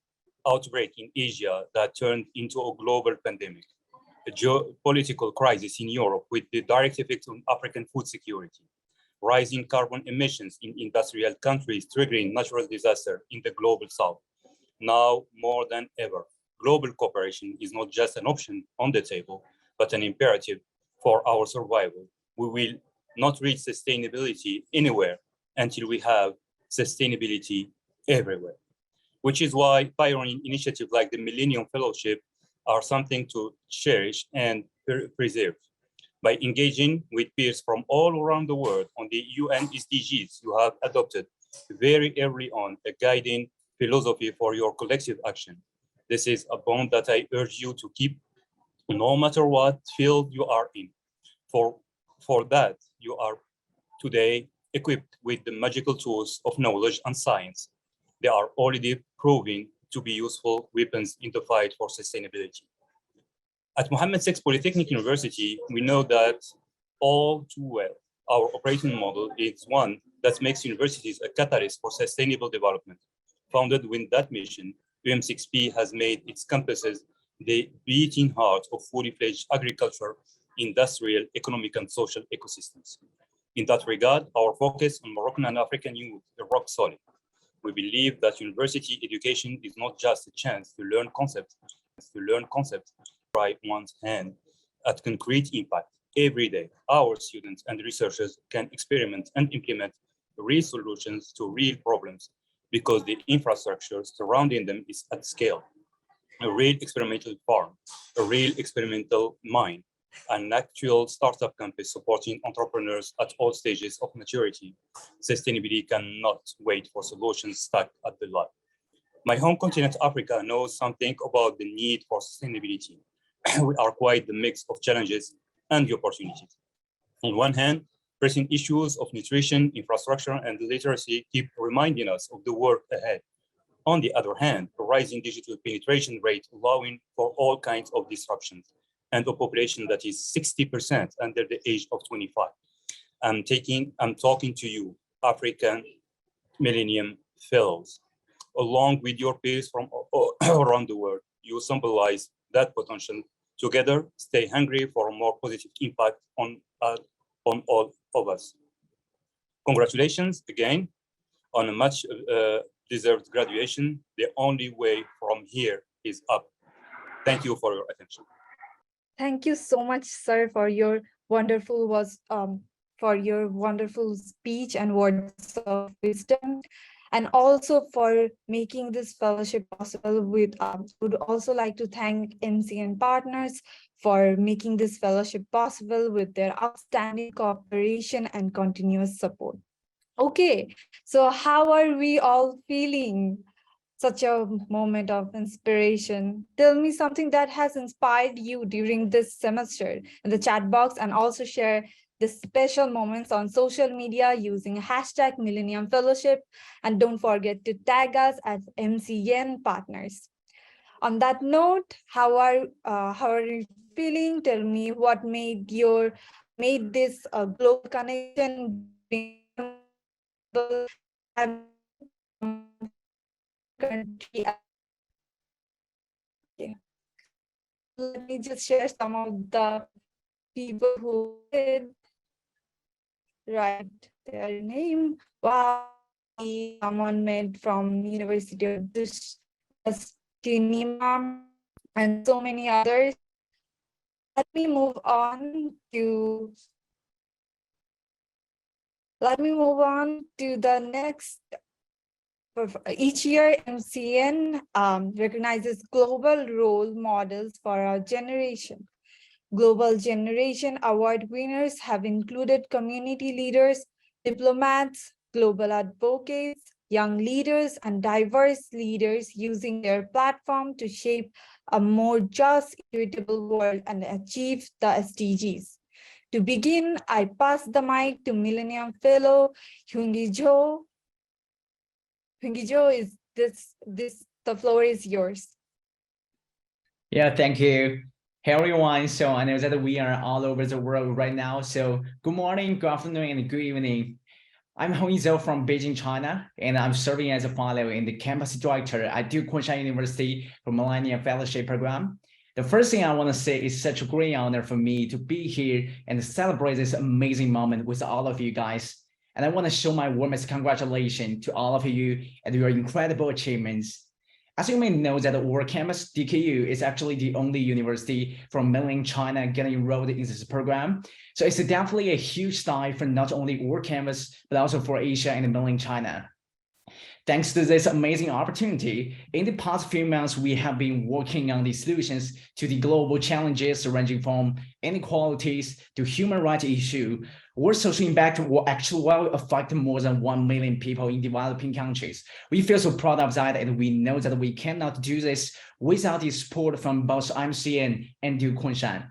outbreak in Asia that turned into a global pandemic, a geopolitical crisis in Europe with the direct effect on African food security, rising carbon emissions in industrial countries triggering natural disaster in the global south. Now more than ever, global cooperation is not just an option on the table, but an imperative for our survival. We will not reach sustainability anywhere until we have sustainability everywhere, which is why pioneering initiatives like the Millennium Fellowship are something to cherish and preserve. By engaging with peers from all around the world on the UN SDGs, you have adopted very early on a guiding philosophy for your collective action. This is a bond that I urge you to keep no matter what field you are in. For that, you are today equipped with the magical tools of knowledge and science. They are already proving to be useful weapons in the fight for sustainability. At Mohammed VI Polytechnic University, we know that all too well. Our operating model is one that makes universities a catalyst for sustainable development. Founded with that mission, UM6P has made its campuses the beating heart of fully fledged agriculture, industrial, economic, and social ecosystems. In that regard, our focus on Moroccan and African youth is rock solid. We believe that university education is not just a chance to learn concepts, try one's hand at concrete impact. Every day, our students and researchers can experiment and implement real solutions to real problems because the infrastructure surrounding them is at scale. A real experimental farm, a real experimental mine, an actual startup campus supporting entrepreneurs at all stages of maturity. Sustainability cannot wait for solutions stuck at the lab. My home continent, Africa, knows something about the need for sustainability. We are quite the mix of challenges and the opportunities. On one hand, pressing issues of nutrition, infrastructure, and literacy keep reminding us of the work ahead. On the other hand, a rising digital penetration rate allowing for all kinds of disruptions and a population that is 60% under the age of 25. I'm talking to you, African Millennium Fellows. Along with your peers from around the world, you symbolize that potential. Together, stay hungry for a more positive impact on all of us. Congratulations again on a much deserved graduation. The only way from here is up. Thank you for your attention. Thank you so much, sir, for your wonderful speech and words of wisdom, and also for making this fellowship possible. Would also like to thank MCN partners for making this fellowship possible with their outstanding cooperation and continuous support. Okay, so how are we all feeling? Such a moment of inspiration. Tell me something that has inspired you during this semester in the chat box, and also share the special moments on social media using hashtag Millennium Fellowship. And don't forget to tag us as MCN partners. On that note, how are you feeling? Tell me what made this global connection country. Okay. Let me just share some of the people who did write their name. Wow, someone made from University of Dinima and so many others. Let me move on to the next. Each year, MCN recognizes global role models for our generation. Global Generation Award winners have included community leaders, diplomats, global advocates, young leaders, and diverse leaders using their platform to shape a more just, equitable world and achieve the SDGs. To begin, I pass the mic to Millennium Fellow Hyungi-jo. Hyungi-jo, the floor is yours. Yeah, thank you. Hey everyone, so I know that we are all over the world right now, so good morning, good afternoon, and good evening. I'm Hyungi-jo from Beijing, China, and I'm serving as a fellow in the campus director at Kunshan University for Millennium Fellowship program. The first thing I want to say is such a great honor for me to be here and celebrate this amazing moment with all of you guys. And I want to show my warmest congratulations to all of you and your incredible achievements. As you may know that our campus DKU is actually the only university from mainland China getting enrolled in this program. So it's definitely a huge step for not only our campus, but also for Asia and mainland China. Thanks to this amazing opportunity, in the past few months, we have been working on the solutions to the global challenges ranging from inequalities to human rights issue. Our social impact will actually affect more than 1 million people in developing countries. We feel so proud of that, and we know that we cannot do this without the support from both IMCN and Kunshan.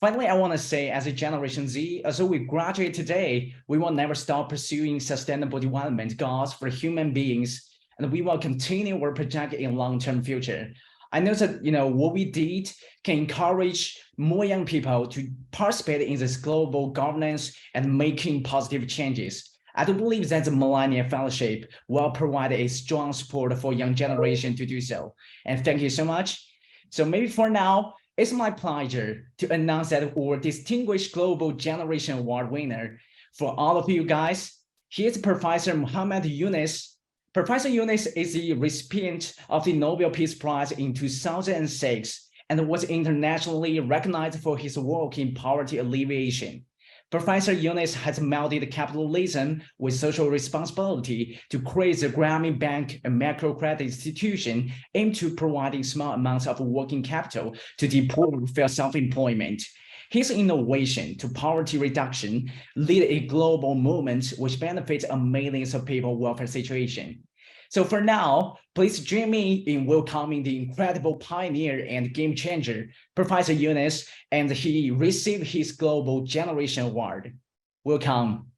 Finally, I want to say, as a Generation Z, as we graduate today, we will never stop pursuing sustainable development goals for human beings, and we will continue our project in long-term future. I know that what we did can encourage more young people to participate in this global governance and making positive changes. I do believe that the Millennium Fellowship will provide a strong support for young generation to do so. And thank you so much. So maybe for now, it's my pleasure to announce that our distinguished Global Generation Award winner. For all of you guys, here's Professor Muhammad Yunus. Professor Yunus is the recipient of the Nobel Peace Prize in 2006 and was internationally recognized for his work in poverty alleviation. Professor Yunus has melded capitalism with social responsibility to create the Grameen Bank, a microcredit institution aimed to providing small amounts of working capital to the poor for self-employment. His innovation to poverty reduction led a global movement which benefits millions of people welfare situation. So for now, please join me in welcoming the incredible pioneer and game changer, Professor Yunus, and he received his Global Generation Award. Welcome.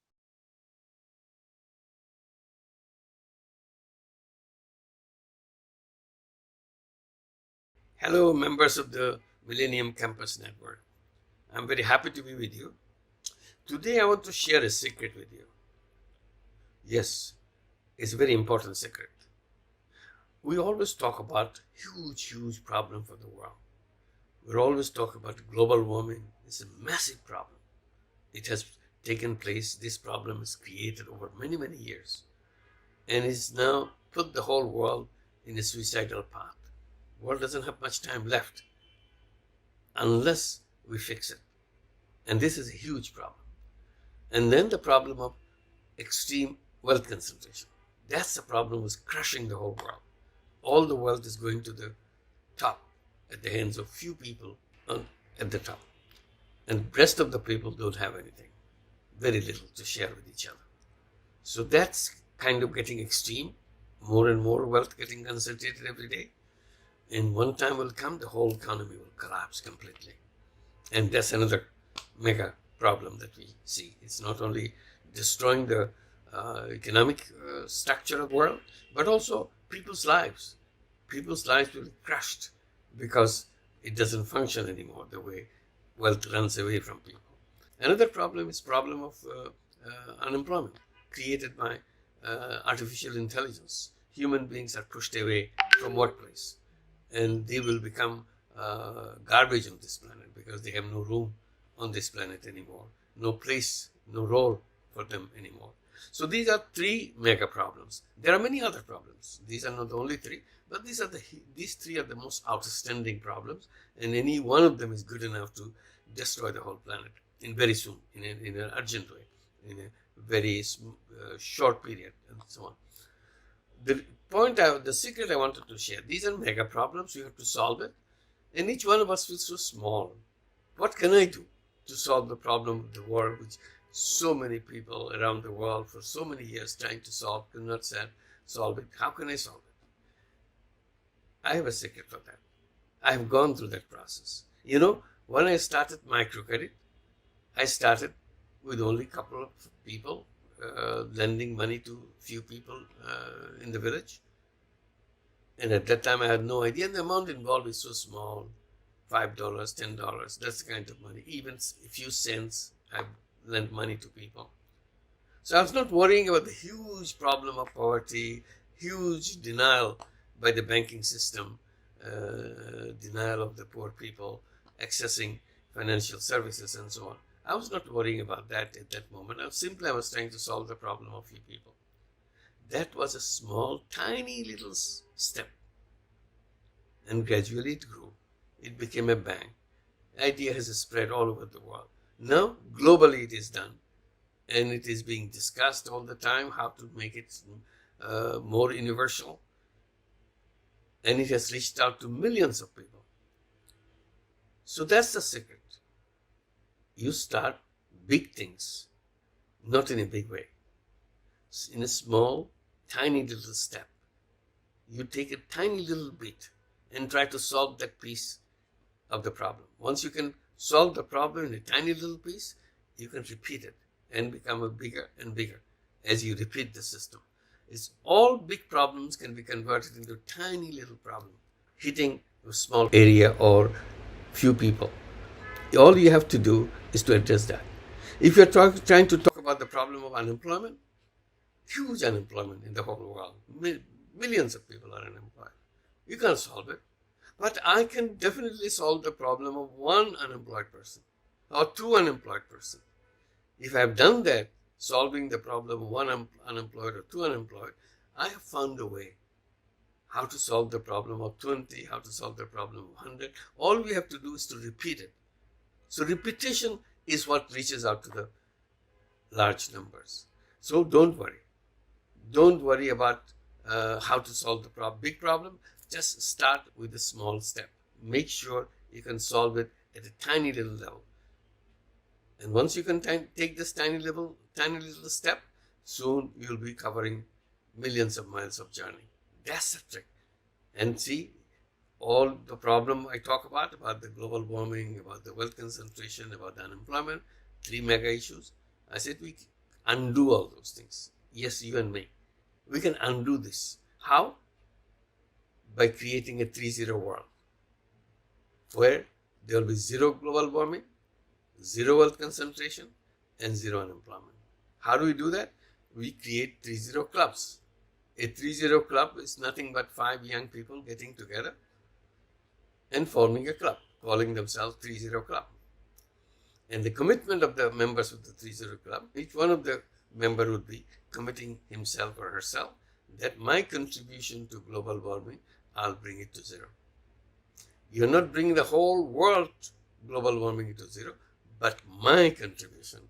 Hello, members of the Millennium Campus Network. I'm very happy to be with you. Today, I want to share a secret with you. Yes, it's a very important secret. We always talk about huge problem for the world. We always talk about global warming. It's a massive problem. It has taken place. This problem is created over many years. And it's now put the whole world in a suicidal path. The world doesn't have much time left unless we fix it. And this is a huge problem. And then the problem of extreme wealth concentration. That's the problem was crushing the whole world. All the wealth is going to the top at the hands of few people at the top. And the rest of the people don't have anything, very little to share with each other. So that's kind of getting extreme, more and more wealth getting concentrated every day. And one time will come, the whole economy will collapse completely. And that's another mega problem that we see. It's not only destroying the economic structure of the world, but also people's lives. People's lives will be crushed because it doesn't function anymore the way wealth runs away from people. Another problem is problem of unemployment created by artificial intelligence. Human beings are pushed away from workplace and they will become garbage on this planet because they have no room on this planet anymore, no place, no role for them anymore. So these are three mega problems. There are many other problems. These are not the only three, but these three are the most outstanding problems, and any one of them is good enough to destroy the whole planet in very soon, in an urgent way, in a very short period, and so on. The secret I wanted to share, these are mega problems, we have to solve it, and each one of us feels so small. What can I do to solve the problem of the world, which so many people around the world for so many years trying to solve, could not solve it? How can I solve it? I have a secret for that. I have gone through that process. You know, when I started microcredit, I started with only a couple of people, lending money to few people in the village. And at that time I had no idea, and the amount involved is so small, $5, $10, that's the kind of money. Even a few cents, I've lent money to people. So I was not worrying about the huge problem of poverty, huge denial by the banking system, denial of the poor people accessing financial services and so on. I was not worrying about that at that moment. I was trying to solve the problem of few people. That was a small, tiny little step. And gradually it grew. It became a bang. The idea has spread all over the world. Now, globally it is done. And it is being discussed all the time, how to make it more universal. And it has reached out to millions of people. So that's the secret. You start big things, not in a big way. In a small, tiny little step. You take a tiny little bit and try to solve that piece of the problem. Once you can solve the problem in a tiny little piece, you can repeat it and become a bigger and bigger as you repeat the system. It's all big problems can be converted into a tiny little problem, hitting a small area or few people. All you have to do is to address that. If you're trying to talk about the problem of unemployment, huge unemployment in the whole world, millions of people are unemployed. You can't solve it. But I can definitely solve the problem of one unemployed person or two unemployed person. If I've done that, solving the problem of one unemployed or two unemployed, I have found a way how to solve the problem of 20, how to solve the problem of 100. All we have to do is to repeat it. So repetition is what reaches out to the large numbers. So don't worry. Don't worry about how to solve the big problem. Just start with a small step. Make sure you can solve it at a tiny little level. And once you can take this tiny little step, soon you'll be covering millions of miles of journey. That's the trick. And see, all the problem I talk about the global warming, about the wealth concentration, about the unemployment, 3 mega issues. I said we undo all those things. Yes, you and me. We can undo this. How? By creating a 3-0 world where there will be 0 global warming, 0 wealth concentration, and 0 unemployment. How do we do that? We create 3-0 clubs. A 3-0 club is nothing but 5 young people getting together and forming a club, calling themselves 3-0 Club. And the commitment of the members of the 3-0 Club, each one of the member would be committing himself or herself that my contribution to global warming, I'll bring it to 0. You're not bringing the whole world global warming to 0, but my contribution,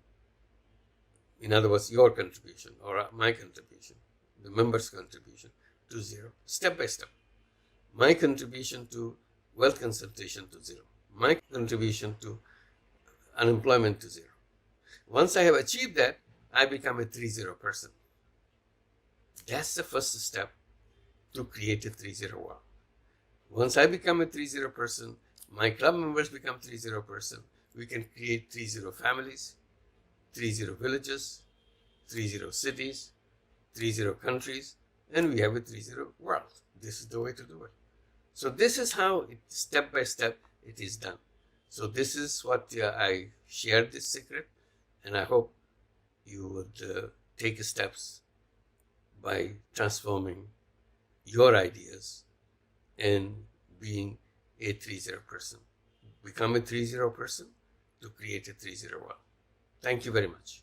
in other words, your contribution or my contribution, the members' contribution to 0, step by step. My contribution to wealth concentration to 0. My contribution to unemployment to 0. Once I have achieved that, I become a 3-0 person. That's the first step to create a 3-0 world. Once I become a 3-0 person, my club members become 3-0 person, we can create 3-0 families, 3-0 villages, 3-0 cities, 3-0 countries, and we have a 3-0 world. This is the way to do it. So this is how, step by step, it is done. So this is what I shared this secret, and I hope you would take steps by transforming your ideas and being a 3-0 person. Become a 3-0 person to create a 3-0 world. Thank you very much.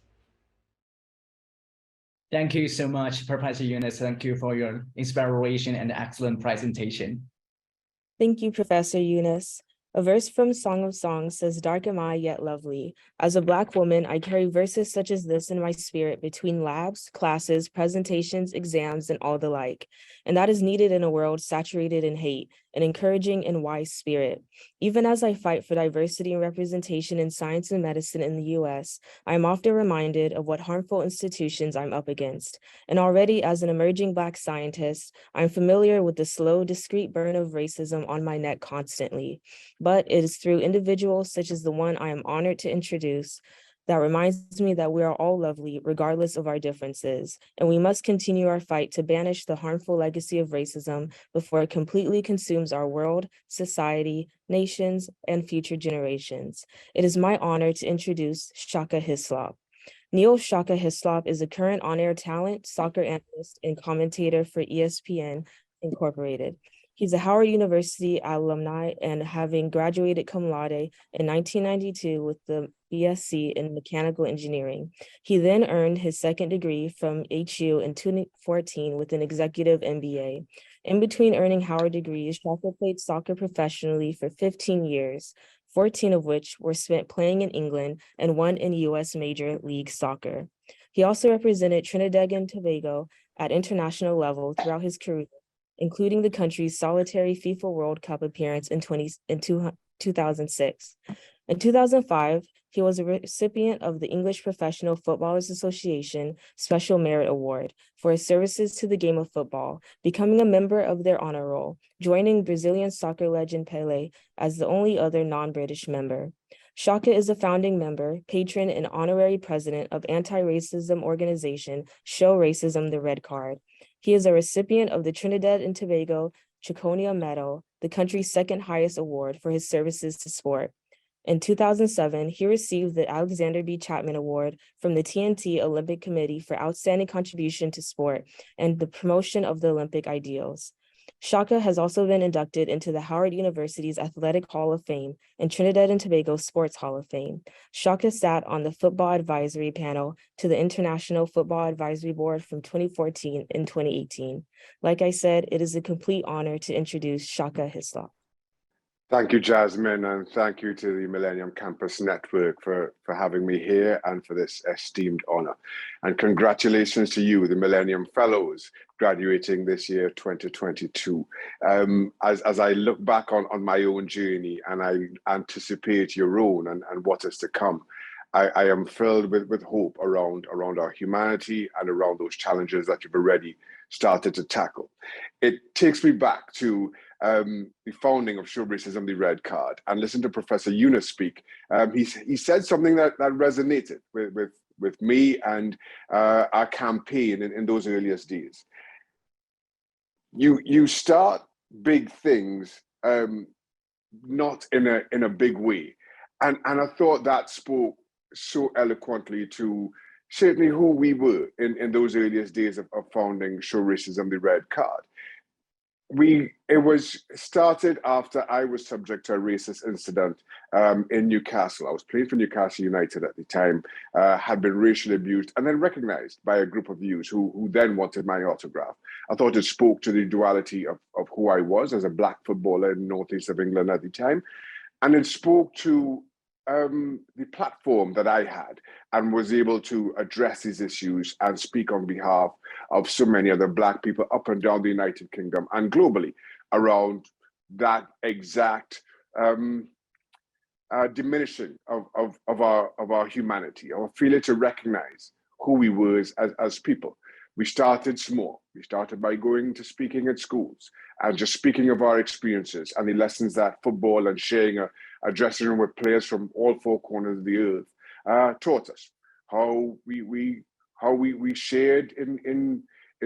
Thank you so much, Professor Yunus. Thank you for your inspiration and excellent presentation. Thank you, Professor Yunus. A verse from Song of Songs says, "Dark am I, yet lovely." As a Black woman, I carry verses such as this in my spirit between labs, classes, presentations, exams, and all the like. And that is needed in a world saturated in hate, an encouraging and wise spirit. Even as I fight for diversity and representation in science and medicine in the US, I am often reminded of what harmful institutions I'm up against. And already as an emerging Black scientist, I'm familiar with the slow, discreet burn of racism on my neck constantly. But it is through individuals such as the one I am honored to introduce that reminds me that we are all lovely, regardless of our differences, and we must continue our fight to banish the harmful legacy of racism before it completely consumes our world, society, nations, and future generations. It is my honor to introduce Shaka Hislop. Neil Shaka Hislop is a current on-air talent, soccer analyst, and commentator for ESPN Incorporated. He's a Howard University alumni and having graduated cum laude in 1992 with the BSc in mechanical engineering. He then earned his second degree from HU in 2014 with an executive MBA. In between earning Howard degrees, Shaka played soccer professionally for 15 years, 14 of which were spent playing in England and 1 in US Major League Soccer. He also represented Trinidad and Tobago at international level throughout his career, including the country's solitary FIFA World Cup appearance in 2006. In 2005, he was a recipient of the English Professional Footballers Association Special Merit Award for his services to the game of football, becoming a member of their honor roll, joining Brazilian soccer legend Pelé as the only other non-British member. Shaka is a founding member, patron, and honorary president of anti-racism organization Show Racism the Red Card. He is a recipient of the Trinidad and Tobago Chiconia Medal, the country's second highest award for his services to sport. In 2007, he received the Alexander B. Chapman Award from the TNT Olympic Committee for outstanding contribution to sport and the promotion of the Olympic ideals. Shaka has also been inducted into the Howard University's Athletic Hall of Fame and Trinidad and Tobago Sports Hall of Fame. Shaka sat on the Football Advisory Panel to the International Football Advisory Board from 2014 and 2018. Like I said, it is a complete honor to introduce Shaka Hislop. Thank you, Jasmine, and thank you to the Millennium Campus Network for having me here and for this esteemed honor. And congratulations to you, the Millennium Fellows, graduating this year, 2022. As I look back on my own journey and I anticipate your own and what is to come, I am filled with hope around our humanity and around those challenges that you've already started to tackle. It takes me back to the founding of Show Racism the Red Card, and listen to Professor Yunus speak. He said something that resonated with me and our campaign in those earliest days. You start big things, not in a big way, and I thought that spoke so eloquently to certainly who we were in those earliest days of founding Show Racism the Red Card. It was started after I was subject to a racist incident in Newcastle. I was playing for Newcastle United at the time, had been racially abused and then recognized by a group of youths who then wanted my autograph. I thought it spoke to the duality of who I was as a Black footballer in the northeast of England at the time. And it spoke to the platform that I had and was able to address these issues and speak on behalf of so many other Black people up and down the United Kingdom and globally around that exact diminishing of our humanity, our failure to recognize who we were as people. We started small. We started by going to speaking at schools and just speaking of our experiences and the lessons that football and sharing a dressing room with players from all four corners of the earth taught us. How we shared in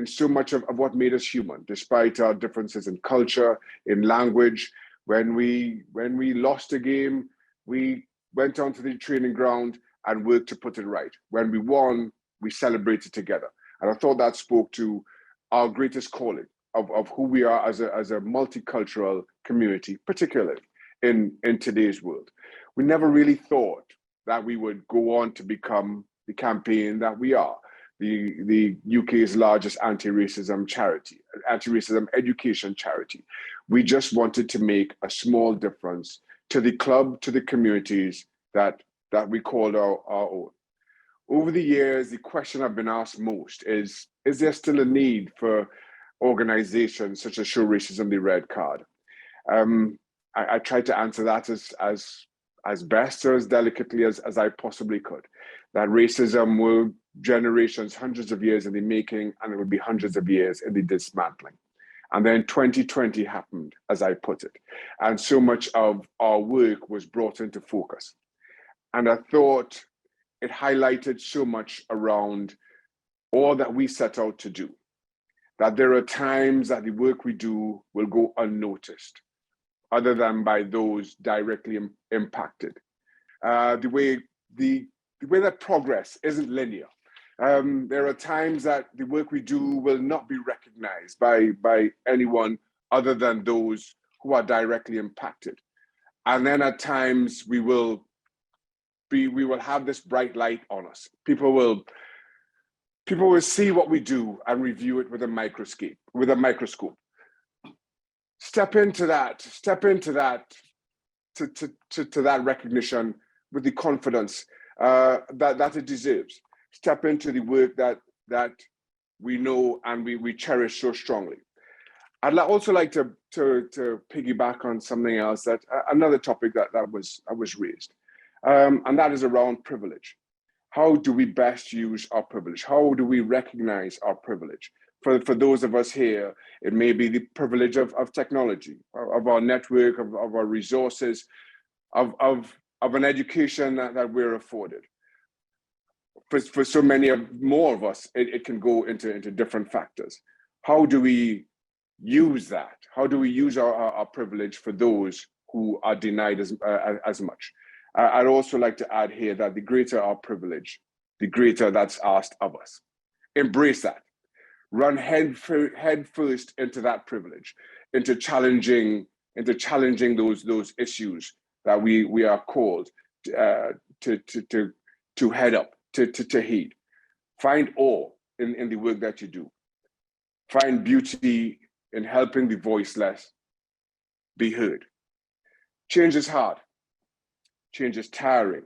so much of what made us human, despite our differences in culture, in language. When we lost a game, we went onto the training ground and worked to put it right. When we won, we celebrated together. And I thought that spoke to our greatest calling of who we are as a multicultural community, particularly in today's world. We never really thought that we would go on to become the campaign that we are, the UK's largest anti-racism charity, anti-racism education charity. We just wanted to make a small difference to the club, to the communities that we called our own. Over the years, the question I've been asked most is there still a need for organizations such as Show Racism the Red Card? I tried to answer that as best or as delicately as I possibly could. That racism will generations, hundreds of years in the making, and it would be hundreds of years in the dismantling. And then 2020 happened, as I put it. And so much of our work was brought into focus. And I thought it highlighted so much around all that we set out to do, that there are times that the work we do will go unnoticed, other than by those directly impacted. The way that progress isn't linear. There are times that the work we do will not be recognized by anyone other than those who are directly impacted. And then at times we will have this bright light on us. People will see what we do and review it with a microscope. Step into that to that recognition with the confidence that it deserves. Step into the work that we know and we cherish so strongly. I'd also like to piggyback on something else, that another topic that was raised, and that is around privilege. How do we best use our privilege? How do we recognize our privilege? For those of us here, it may be the privilege of technology, of our network, of our resources, of an education that we're afforded. For so many more of us, it can go into different factors. How do we use that? How do we use our privilege for those who are denied as much? I'd also like to add here that the greater our privilege, the greater that's asked of us. Embrace that. Run head first into that privilege, into challenging those issues that we are called to head up, to heed. Find awe in the work that you do. Find beauty in helping the voiceless be heard. Change is hard. Change is tiring.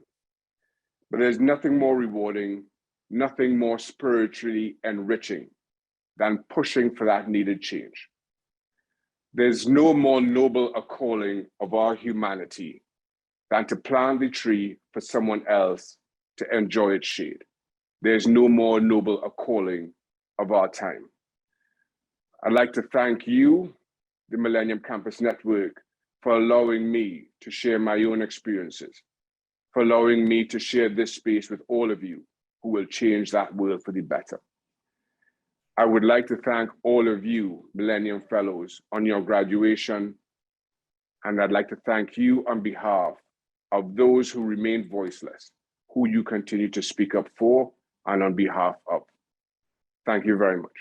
But there's nothing more rewarding, nothing more spiritually enriching than pushing for that needed change. There's no more noble a calling of our humanity than to plant the tree for someone else to enjoy its shade. There's no more noble a calling of our time. I'd like to thank you, the Millennium Campus Network, for allowing me to share my own experiences, for allowing me to share this space with all of you who will change that world for the better. I would like to thank all of you, Millennium Fellows, on your graduation, and I'd like to thank you on behalf of those who remain voiceless, who you continue to speak up for and on behalf of. Thank you very much.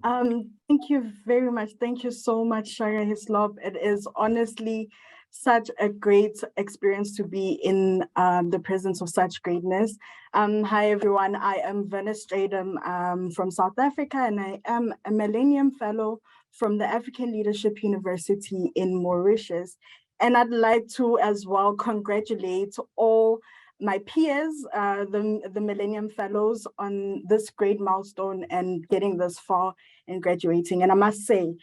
Thank you very much. Thank you so much, Shaka Hislop. It is honestly such a great experience to be in the presence of such greatness. Hi, everyone. I am Venice Stradum from South Africa, and I am a Millennium Fellow from the African Leadership University in Mauritius. And I'd like to as well congratulate all my peers, the Millennium Fellows, on this great milestone and getting this far and graduating. And I must say,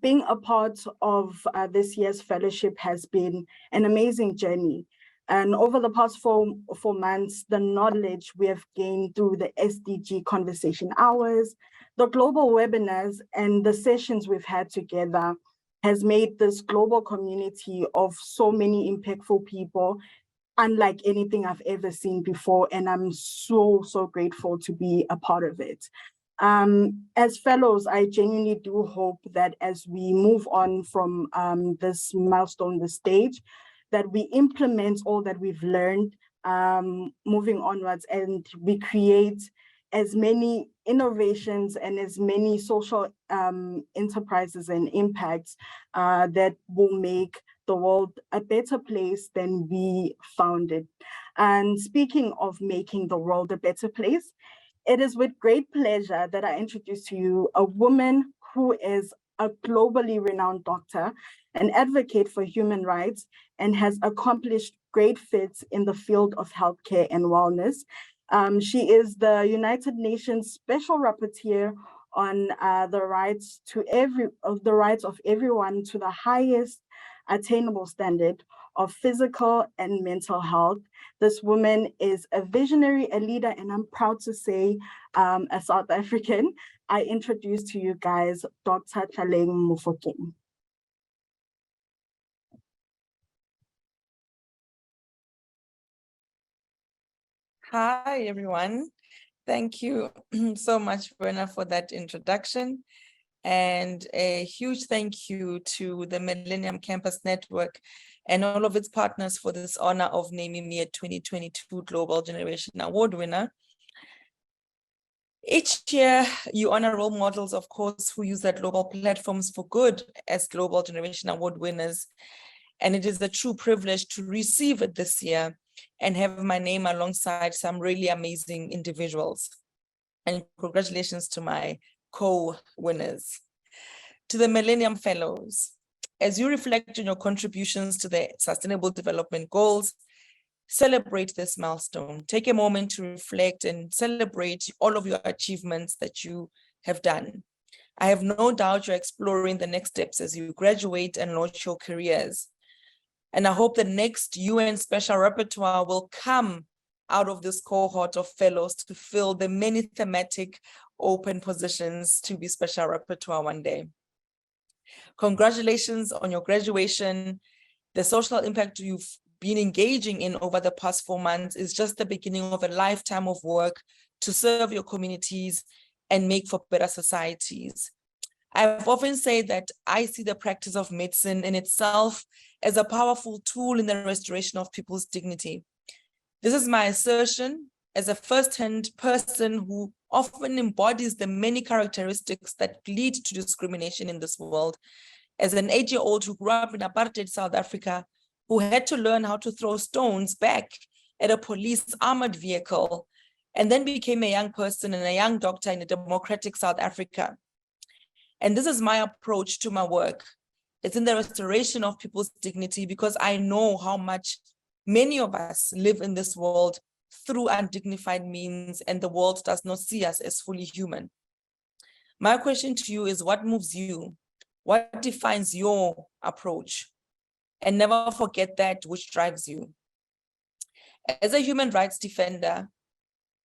being a part of this year's fellowship has been an amazing journey. And over the past four months, the knowledge we have gained through the SDG conversation hours, the global webinars, and the sessions we've had together has made this global community of so many impactful people unlike anything I've ever seen before. And I'm so grateful to be a part of it. As fellows, I genuinely do hope that as we move on from this milestone, this stage, that we implement all that we've learned moving onwards, and we create as many innovations and as many social enterprises and impacts that will make the world a better place than we found it. And speaking of making the world a better place, it is with great pleasure that I introduce to you a woman who is a globally renowned doctor, an advocate for human rights, and has accomplished great feats in the field of healthcare and wellness. She is the United Nations Special Rapporteur on the rights of everyone to the highest attainable standard of physical and mental health. This woman is a visionary, a leader, and I'm proud to say, a South African. I introduce to you guys Dr. Tlaleng Mofokeng. Hi, everyone. Thank you so much, Brenna, for that introduction. And a huge thank you to the Millennium Campus Network and all of its partners for this honor of naming me a 2022 Global Generation Award winner. Each year, you honor role models, of course, who use their global platforms for good as Global Generation Award winners. And it is a true privilege to receive it this year and have my name alongside some really amazing individuals. And congratulations to my co-winners. To the Millennium Fellows, as you reflect on your contributions to the Sustainable Development Goals, celebrate this milestone. Take a moment to reflect and celebrate all of your achievements that you have done. I have no doubt you're exploring the next steps as you graduate and launch your careers. And I hope the next UN Special Repertoire will come out of this cohort of fellows to fill the many thematic open positions to be Special Repertoire one day. Congratulations on your graduation. The social impact you've been engaging in over the past 4 months is just the beginning of a lifetime of work to serve your communities and make for better societies. I've often said that I see the practice of medicine in itself as a powerful tool in the restoration of people's dignity. This is my assertion as a first-hand person who often embodies the many characteristics that lead to discrimination in this world. As an 8-year-old who grew up in apartheid South Africa, who had to learn how to throw stones back at a police armored vehicle, and then became a young person and a young doctor in a democratic South Africa. And this is my approach to my work. It's in the restoration of people's dignity, because I know how much many of us live in this world through undignified means, and the world does not see us as fully human. My question to you is, what moves you? What defines your approach? And never forget that which drives you. As a human rights defender,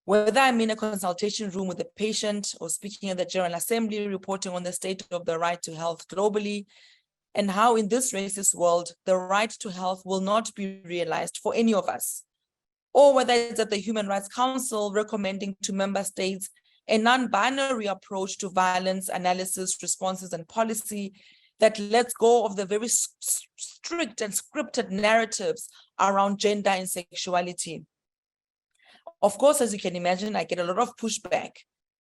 whether I'm in a consultation room with a patient or speaking at the General Assembly, reporting on the state of the right to health globally, and how in this racist world, the right to health will not be realized for any of us, or whether it's at the Human Rights Council recommending to member states a non-binary approach to violence, analysis, responses, and policy that lets go of the very strict and scripted narratives around gender and sexuality. Of course, as you can imagine, I get a lot of pushback,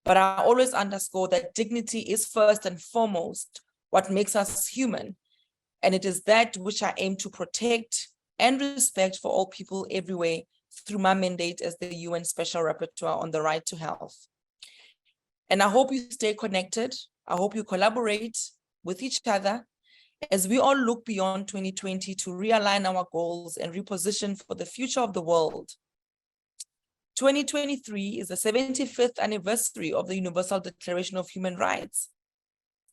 but I always underscore that dignity is first and foremost what makes us human. And it is that which I aim to protect and respect for all people everywhere through my mandate as the UN Special Rapporteur on the right to health. And I hope you stay connected. I hope you collaborate with each other as we all look beyond 2020 to realign our goals and reposition for the future of the world. 2023 is the 75th anniversary of the Universal Declaration of Human Rights.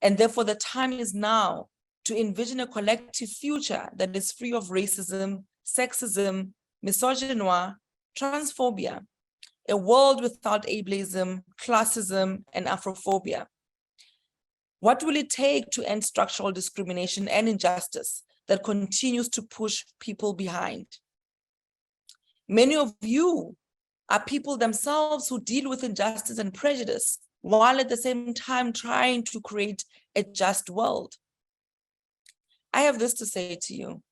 And therefore the time is now to envision a collective future that is free of racism, sexism, misogyny, transphobia, a world without ableism, classism, and Afrophobia. What will it take to end structural discrimination and injustice that continues to push people behind? Many of you are people themselves who deal with injustice and prejudice, while at the same time trying to create a just world. I have this to say to you.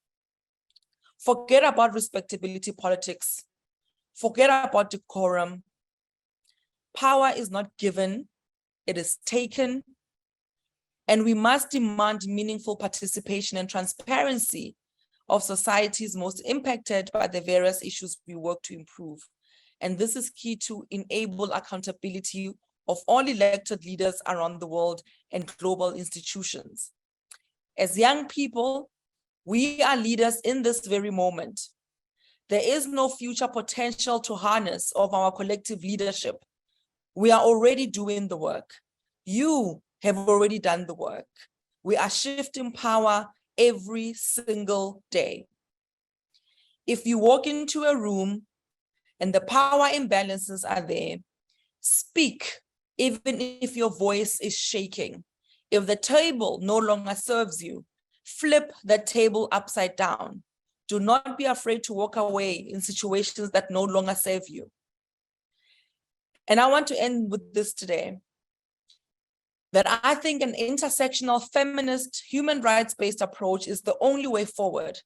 Forget about respectability politics. Forget about decorum. Power is not given, it is taken. And we must demand meaningful participation and transparency of societies most impacted by the various issues we work to improve. And this is key to enable accountability of all elected leaders around the world and global institutions. As young people, we are leaders in this very moment. There is no future potential to harness of our collective leadership. We are already doing the work. You have already done the work. We are shifting power every single day. If you walk into a room and the power imbalances are there, speak, even if your voice is shaking. If the table no longer serves you, flip the table upside down. Do not be afraid to walk away in situations that no longer serve you. And I want to end with this today, that I think an intersectional, feminist, human rights-based approach is the only way forward.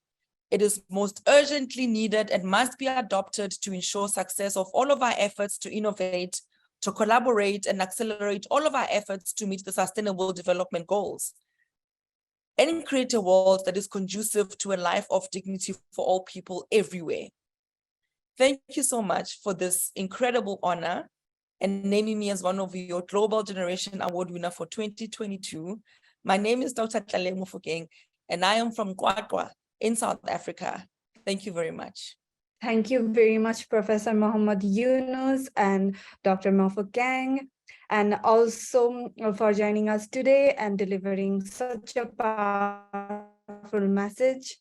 It is most urgently needed and must be adopted to ensure success of all of our efforts to innovate, to collaborate and accelerate all of our efforts to meet the Sustainable Development Goals and create a world that is conducive to a life of dignity for all people everywhere. Thank you so much for this incredible honor and naming me as one of your Global Generation Award winner for 2022. My name is Dr. Tlaleng Mofokeng, and I am from Qwaqwa in South Africa. Thank you very much. Thank you very much, Professor Muhammad Yunus and Dr. Mofokeng, and also for joining us today and delivering such a powerful message.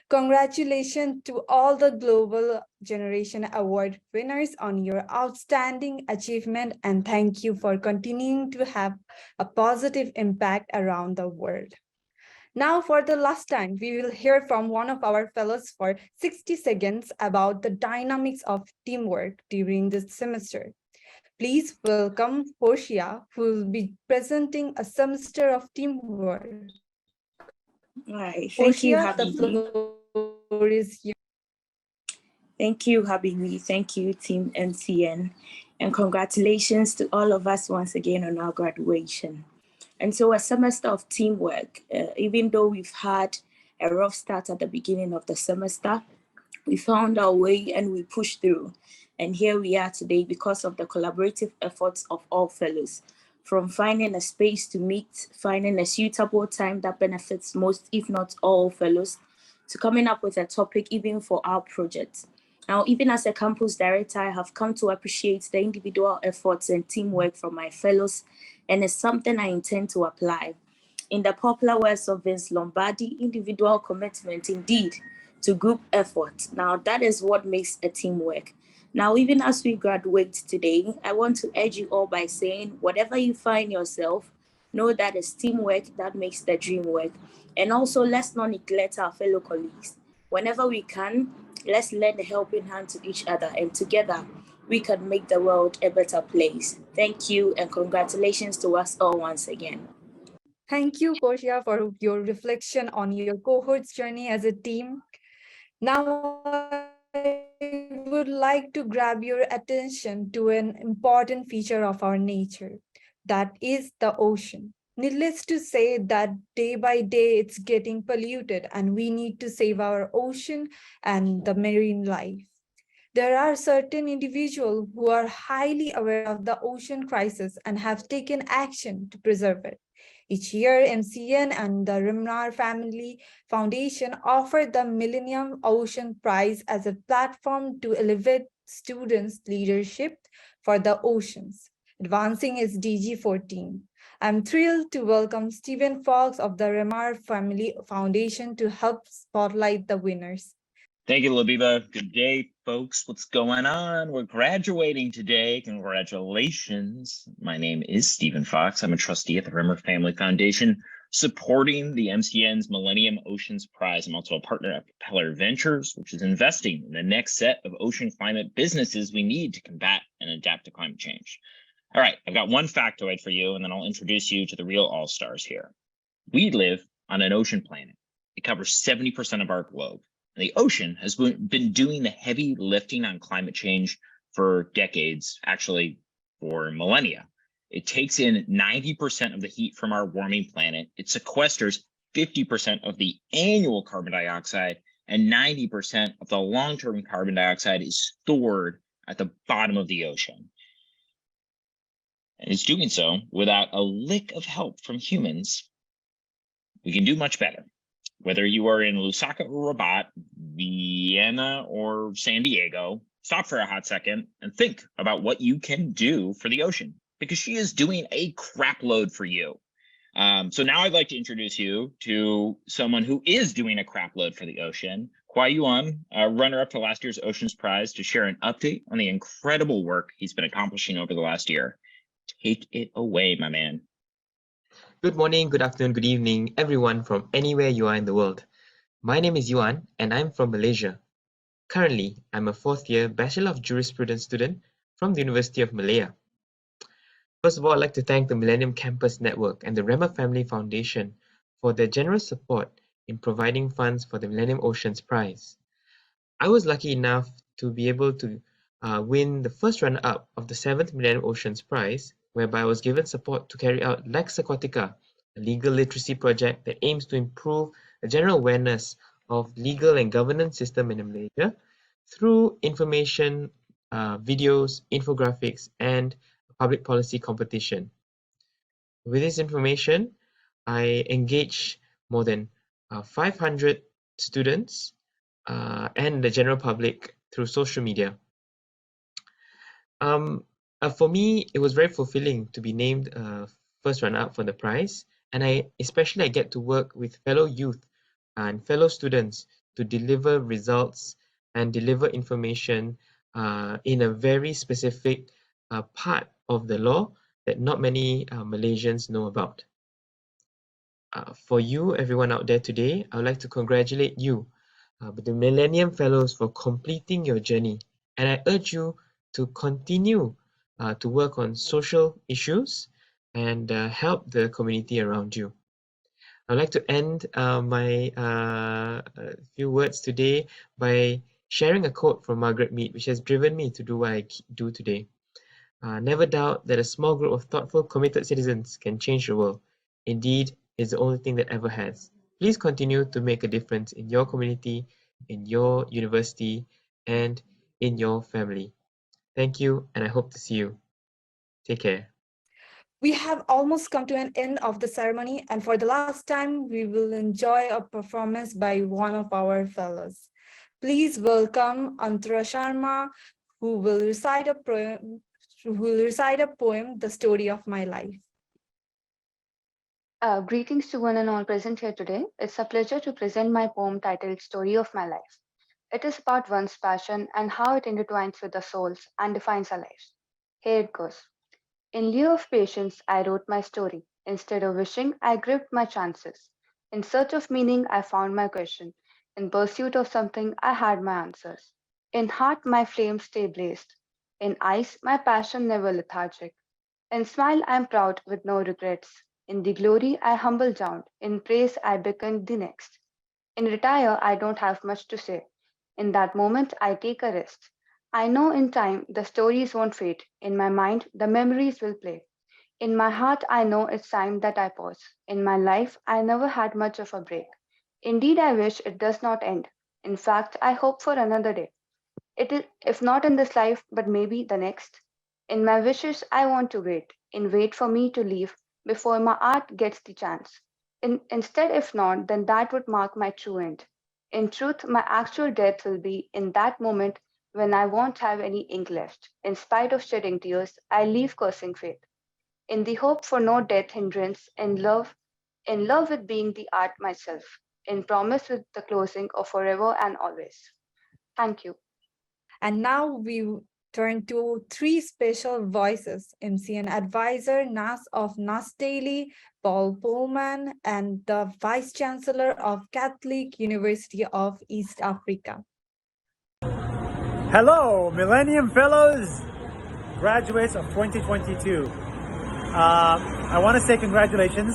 Congratulations to all the Global Generation Award winners on your outstanding achievement, and thank you for continuing to have a positive impact around the world. Now, for the last time, we will hear from one of our fellows for 60 seconds about the dynamics of teamwork during this semester. Please welcome Portia, who will be presenting a semester of teamwork. Right. Thank Portia, you, the Habibi. floor is yours. Thank you, Habibi. Thank you, Team MCN. And congratulations to all of us once again on our graduation. And so a semester of teamwork, even though we've had a rough start at the beginning of the semester, we found our way and we pushed through. And here we are today because of the collaborative efforts of all fellows, from finding a space to meet, finding a suitable time that benefits most, if not all fellows, to coming up with a topic even for our project. Now, even as a campus director, I have come to appreciate the individual efforts and teamwork from my fellows, and it's something I intend to apply. In the popular words of Vince Lombardi, individual commitment indeed to group effort. Now, that is what makes a teamwork. Now, even as we graduate today, I want to urge you all by saying, whatever you find yourself, know that it's teamwork that makes the dream work. And also, let's not neglect our fellow colleagues. Whenever we can, let's lend a helping hand to each other, and together we can make the world a better place. Thank you, and congratulations to us all once again. Thank you, Portia, for your reflection on your cohort's journey as a team. Now, I would like to grab your attention to an important feature of our nature, that is the ocean. Needless to say that day by day it's getting polluted, and we need to save our ocean and the marine life. There are certain individuals who are highly aware of the ocean crisis and have taken action to preserve it. Each year, MCN and the Rimnar Family Foundation offer the Millennium Ocean Prize as a platform to elevate students' leadership for the oceans, advancing SDG 14. I'm thrilled to welcome Stephen Fox of the Rimnar Family Foundation to help spotlight the winners. Thank you, Labiba. Good day, folks. What's going on? We're graduating today. Congratulations. My name is Stephen Fox. I'm a trustee at the Rimmer Family Foundation, supporting the MCN's Millennium Oceans Prize. I'm also a partner at Propeller Ventures, which is investing in the next set of ocean climate businesses we need to combat and adapt to climate change. All right, I've got one factoid for you, and then I'll introduce you to the real all-stars here. We live on an ocean planet. It covers 70% of our globe. And the ocean has been doing the heavy lifting on climate change for decades, actually for millennia. It takes in 90% of the heat from our warming planet. It sequesters 50% of the annual carbon dioxide, and 90% of the long-term carbon dioxide is stored at the bottom of the ocean. And it's doing so without a lick of help from humans. We can do much better. Whether you are in Lusaka or Rabat, Vienna or San Diego, stop for a hot second and think about what you can do for the ocean, because she is doing a crap load for you. So now I'd like to introduce you to someone who is doing a crap load for the ocean, Kwai Yuan, runner-up to last year's Oceans Prize, to share an update on the incredible work he's been accomplishing over the last year. Take it away, my man. Good morning, good afternoon, good evening, everyone from anywhere you are in the world. My name is Yuan, and I'm from Malaysia. Currently, I'm a fourth-year Bachelor of Jurisprudence student from the University of Malaya. First of all, I'd like to thank the Millennium Campus Network and the Rimmer Family Foundation for their generous support in providing funds for the Millennium Oceans Prize. I was lucky enough to be able to win the first runner-up of the 7th Millennium Oceans Prize, whereby I was given support to carry out Lex Aquatica, a legal literacy project that aims to improve the general awareness of legal and governance system in Malaysia through information, videos, infographics, and a public policy competition. With this information, I engage more than 500 students and the general public through social media. For me, it was very fulfilling to be named first runner-up for the prize, and I get to work with fellow youth and fellow students to deliver results and deliver information in a very specific part of the law that not many Malaysians know about. For you, everyone out there today, I would like to congratulate you, the Millennium Fellows, for completing your journey, and I urge you to continue to work on social issues and help the community around you. I'd like to end my few words today by sharing a quote from Margaret Mead, which has driven me to do what I do today. Never doubt that a small group of thoughtful, committed citizens can change the world. Indeed, it's the only thing that ever has. Please continue to make a difference in your community, in your university, and in your family. Thank you, and I hope to see you. Take care. We have almost come to an end of the ceremony, and for the last time, we will enjoy a performance by one of our fellows. Please welcome Antara Sharma, who will recite a poem, The Story of My Life. Greetings to one and all present here today. It's a pleasure to present my poem titled Story of My Life. It is about one's passion and how it intertwines with the souls and defines our lives. Here it goes. In lieu of patience, I wrote my story. Instead of wishing, I gripped my chances. In search of meaning, I found my question. In pursuit of something, I had my answers. In heart, my flames stay blazed. In eyes, my passion never lethargic. In smile, I'm proud with no regrets. In the glory, I humble down. In praise, I become the next. In retire, I don't have much to say. In that moment, I take a rest. I know in time the stories won't fade. In my mind, the memories will play. In my heart, I know it's time that I pause. In my life, I never had much of a break. Indeed, I wish it does not end. In fact, I hope for another day. It is, if not in this life, but maybe the next. In my wishes, I want to wait. Wait for me to leave before my art gets the chance. Instead, if not, then that would mark my true end. In truth, my actual death will be in that moment when I won't have any ink left. In spite of shedding tears, I leave cursing fate. In the hope for no death hindrance, in love with being the art myself, in promise with the closing of forever and always. Thank you. And now we turn to three special voices: MC and advisor NAS of NAS Daily, Paul Pullman, and the Vice Chancellor of Catholic University of East Africa. Hello, Millennium Fellows, graduates of 2022. I want to say congratulations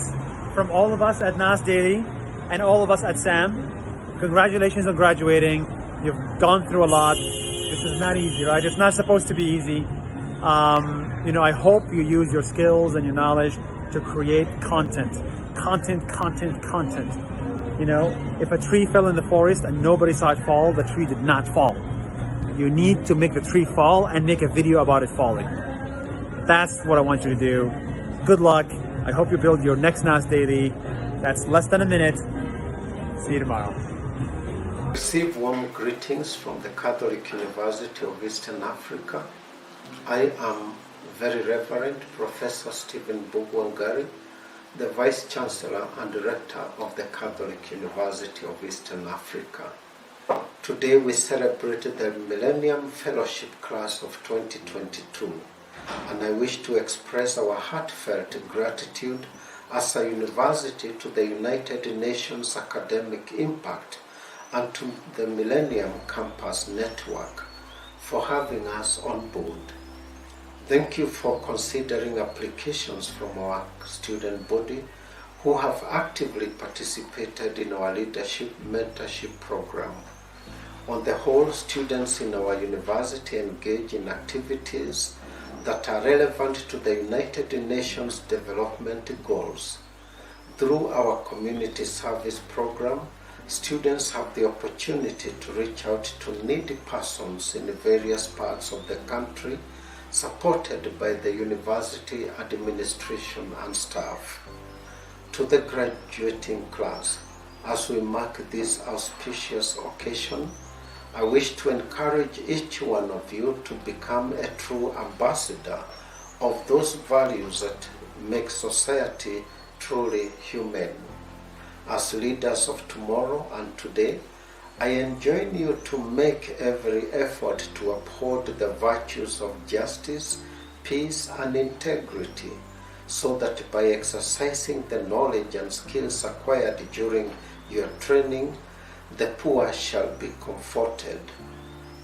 from all of us at NAS Daily and all of us at SAM. Congratulations on graduating. You've gone through a lot. This is not easy, right? It's not supposed to be easy. I hope you use your skills and your knowledge to create content. If a tree fell in the forest and nobody saw it fall, the tree did not fall. You need to make the tree fall and make a video about it falling. That's what I want you to do. Good luck. I hope you build your next NAS Daily. That's less than a minute. See you tomorrow. Receive warm greetings from the Catholic University of Eastern Africa. I am Very Reverend Professor Stephen Bugwangari, the Vice Chancellor and Director of the Catholic University of Eastern Africa. Today we celebrated the Millennium Fellowship class of 2022, and I wish to express our heartfelt gratitude as a university to the United Nations Academic Impact and to the Millennium Campus Network for having us on board. Thank you for considering applications from our student body who have actively participated in our leadership mentorship program. On the whole, students in our university engage in activities that are relevant to the United Nations Development Goals. Through our community service program, students have the opportunity to reach out to needy persons in various parts of the country, supported by the university administration and staff. To the graduating class, as we mark this auspicious occasion, I wish to encourage each one of you to become a true ambassador of those values that make society truly humane. As leaders of tomorrow and today, I enjoin you to make every effort to uphold the virtues of justice, peace, and integrity, so that by exercising the knowledge and skills acquired during your training, the poor shall be comforted,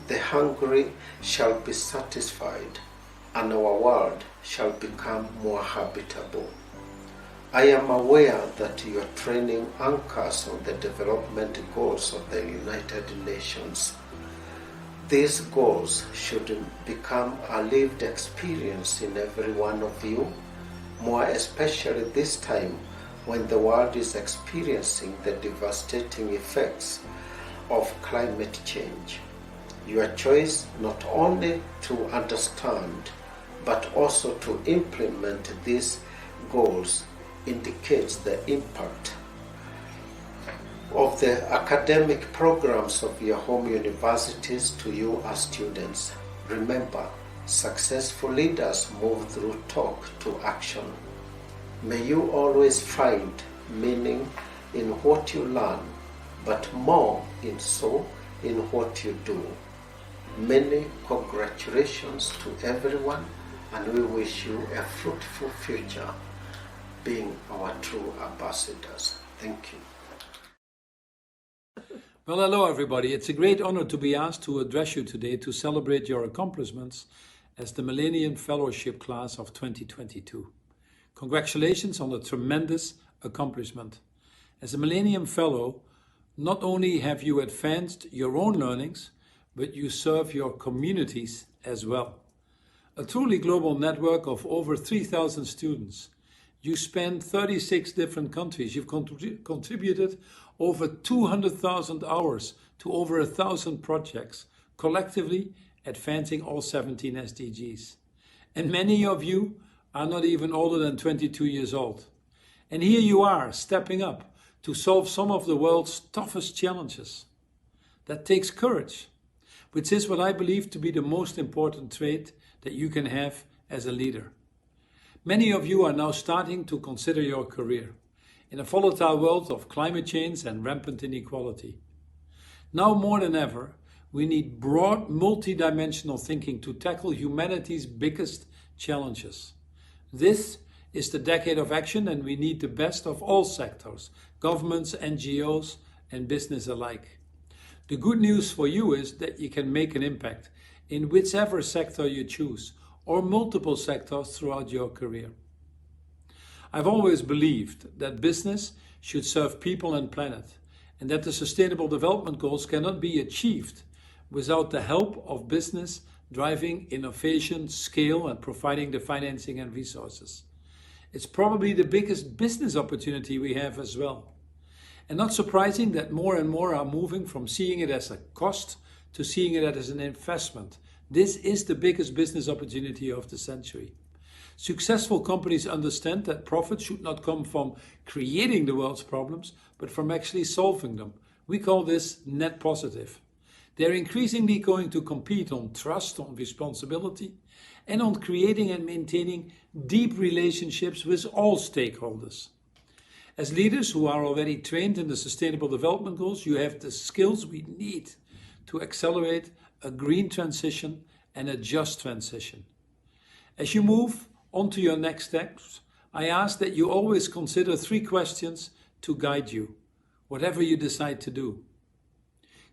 the hungry shall be satisfied, and our world shall become more habitable. I am aware that your training anchors on the development goals of the United Nations. These goals should become a lived experience in every one of you, more especially this time when the world is experiencing the devastating effects of climate change. Your choice not only to understand but also to implement these goals indicates the impact of the academic programs of your home universities to you as students. Remember, successful leaders move through talk to action. May you always find meaning in what you learn, but more in what you do. Many congratulations to everyone, and we wish you a fruitful future, being our true ambassadors. Thank you. Well, hello everybody. It's a great honor to be asked to address you today to celebrate your accomplishments as the Millennium Fellowship class of 2022. Congratulations on a tremendous accomplishment. As a Millennium Fellow, not only have you advanced your own learnings, but you serve your communities as well. A truly global network of over 3,000 students. You span 36 different countries. You've contributed over 200,000 hours to over 1,000 projects, collectively advancing all 17 SDGs. And many of you are not even older than 22 years old. And here you are, stepping up to solve some of the world's toughest challenges. That takes courage, which is what I believe to be the most important trait that you can have as a leader. Many of you are now starting to consider your career in a volatile world of climate change and rampant inequality. Now more than ever, we need broad, multidimensional thinking to tackle humanity's biggest challenges. This is the decade of action, and we need the best of all sectors, governments, NGOs, and business alike. The good news for you is that you can make an impact in whichever sector you choose, or multiple sectors throughout your career. I've always believed that business should serve people and planet, and that the Sustainable Development Goals cannot be achieved without the help of business driving innovation, scale, and providing the financing and resources. It's probably the biggest business opportunity we have as well. And not surprising that more and more are moving from seeing it as a cost to seeing it as an investment. This is the biggest business opportunity of the century. Successful companies understand that profit should not come from creating the world's problems, but from actually solving them. We call this net positive. They're increasingly going to compete on trust, on responsibility, and on creating and maintaining deep relationships with all stakeholders. As leaders who are already trained in the Sustainable Development Goals, you have the skills we need to accelerate a green transition and a just transition. As you move on to your next steps, I ask that you always consider 3 questions to guide you, whatever you decide to do.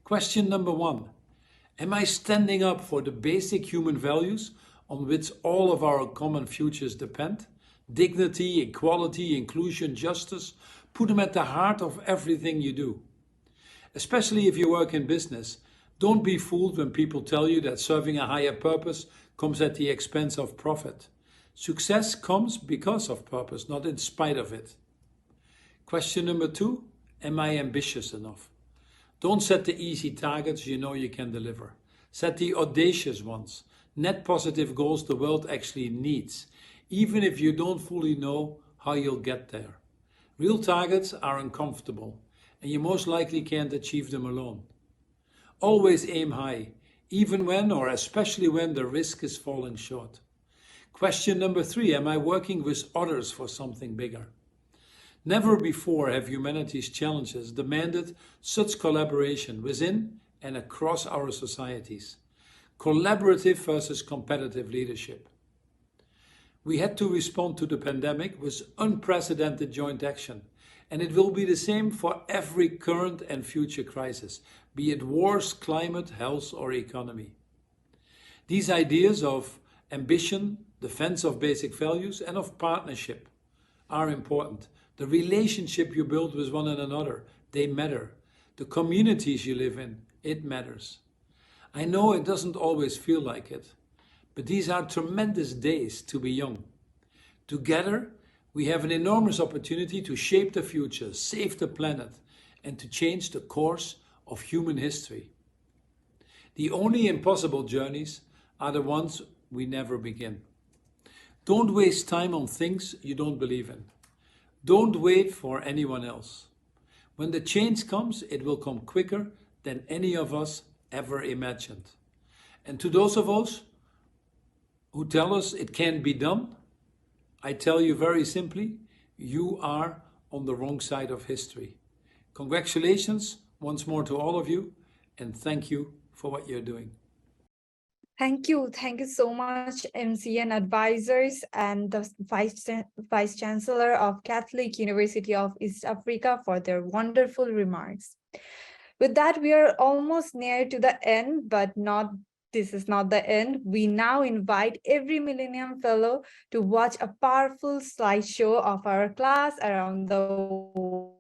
Question number 1, am I standing up for the basic human values on which all of our common futures depend? Dignity, equality, inclusion, justice, put them at the heart of everything you do. Especially if you work in business, Don't be fooled when people tell you that serving a higher purpose comes at the expense of profit. Success comes because of purpose, not in spite of it. Question number 2, am I ambitious enough? Don't set the easy targets you know you can deliver. Set the audacious ones, net positive goals the world actually needs, even if you don't fully know how you'll get there. Real targets are uncomfortable, and you most likely can't achieve them alone. Always aim high, even when or especially when the risk is falling short. Question number 3, am I working with others for something bigger? Never before have humanity's challenges demanded such collaboration within and across our societies. Collaborative versus competitive leadership. We had to respond to the pandemic with unprecedented joint action, and it will be the same for every current and future crisis, be it wars, climate, health, or economy. These ideas of ambition, defense of basic values, and of partnership are important. The relationship you build with one another, they matter. The communities you live in, it matters. I know it doesn't always feel like it, but these are tremendous days to be young. Together, we have an enormous opportunity to shape the future, save the planet, and to change the course of human history. The only impossible journeys are the ones we never begin. Don't waste time on things you don't believe in. Don't wait for anyone else. When the change comes, it will come quicker than any of us ever imagined. And to those of us who tell us it can't be done, I tell you very simply, you are on the wrong side of history. Congratulations once more to all of you, and thank you for what you're doing. Thank you. Thank you so much, MC and advisors and the Vice Chancellor of Catholic University of East Africa for their wonderful remarks. With that, we are almost near to the end, but this is not the end. We now invite every Millennium Fellow to watch a powerful slideshow of our class around the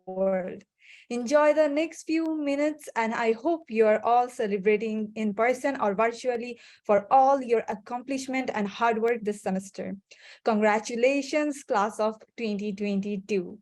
world. Enjoy the next few minutes, and I hope you are all celebrating in person or virtually for all your accomplishment and hard work this semester. Congratulations, class of 2022.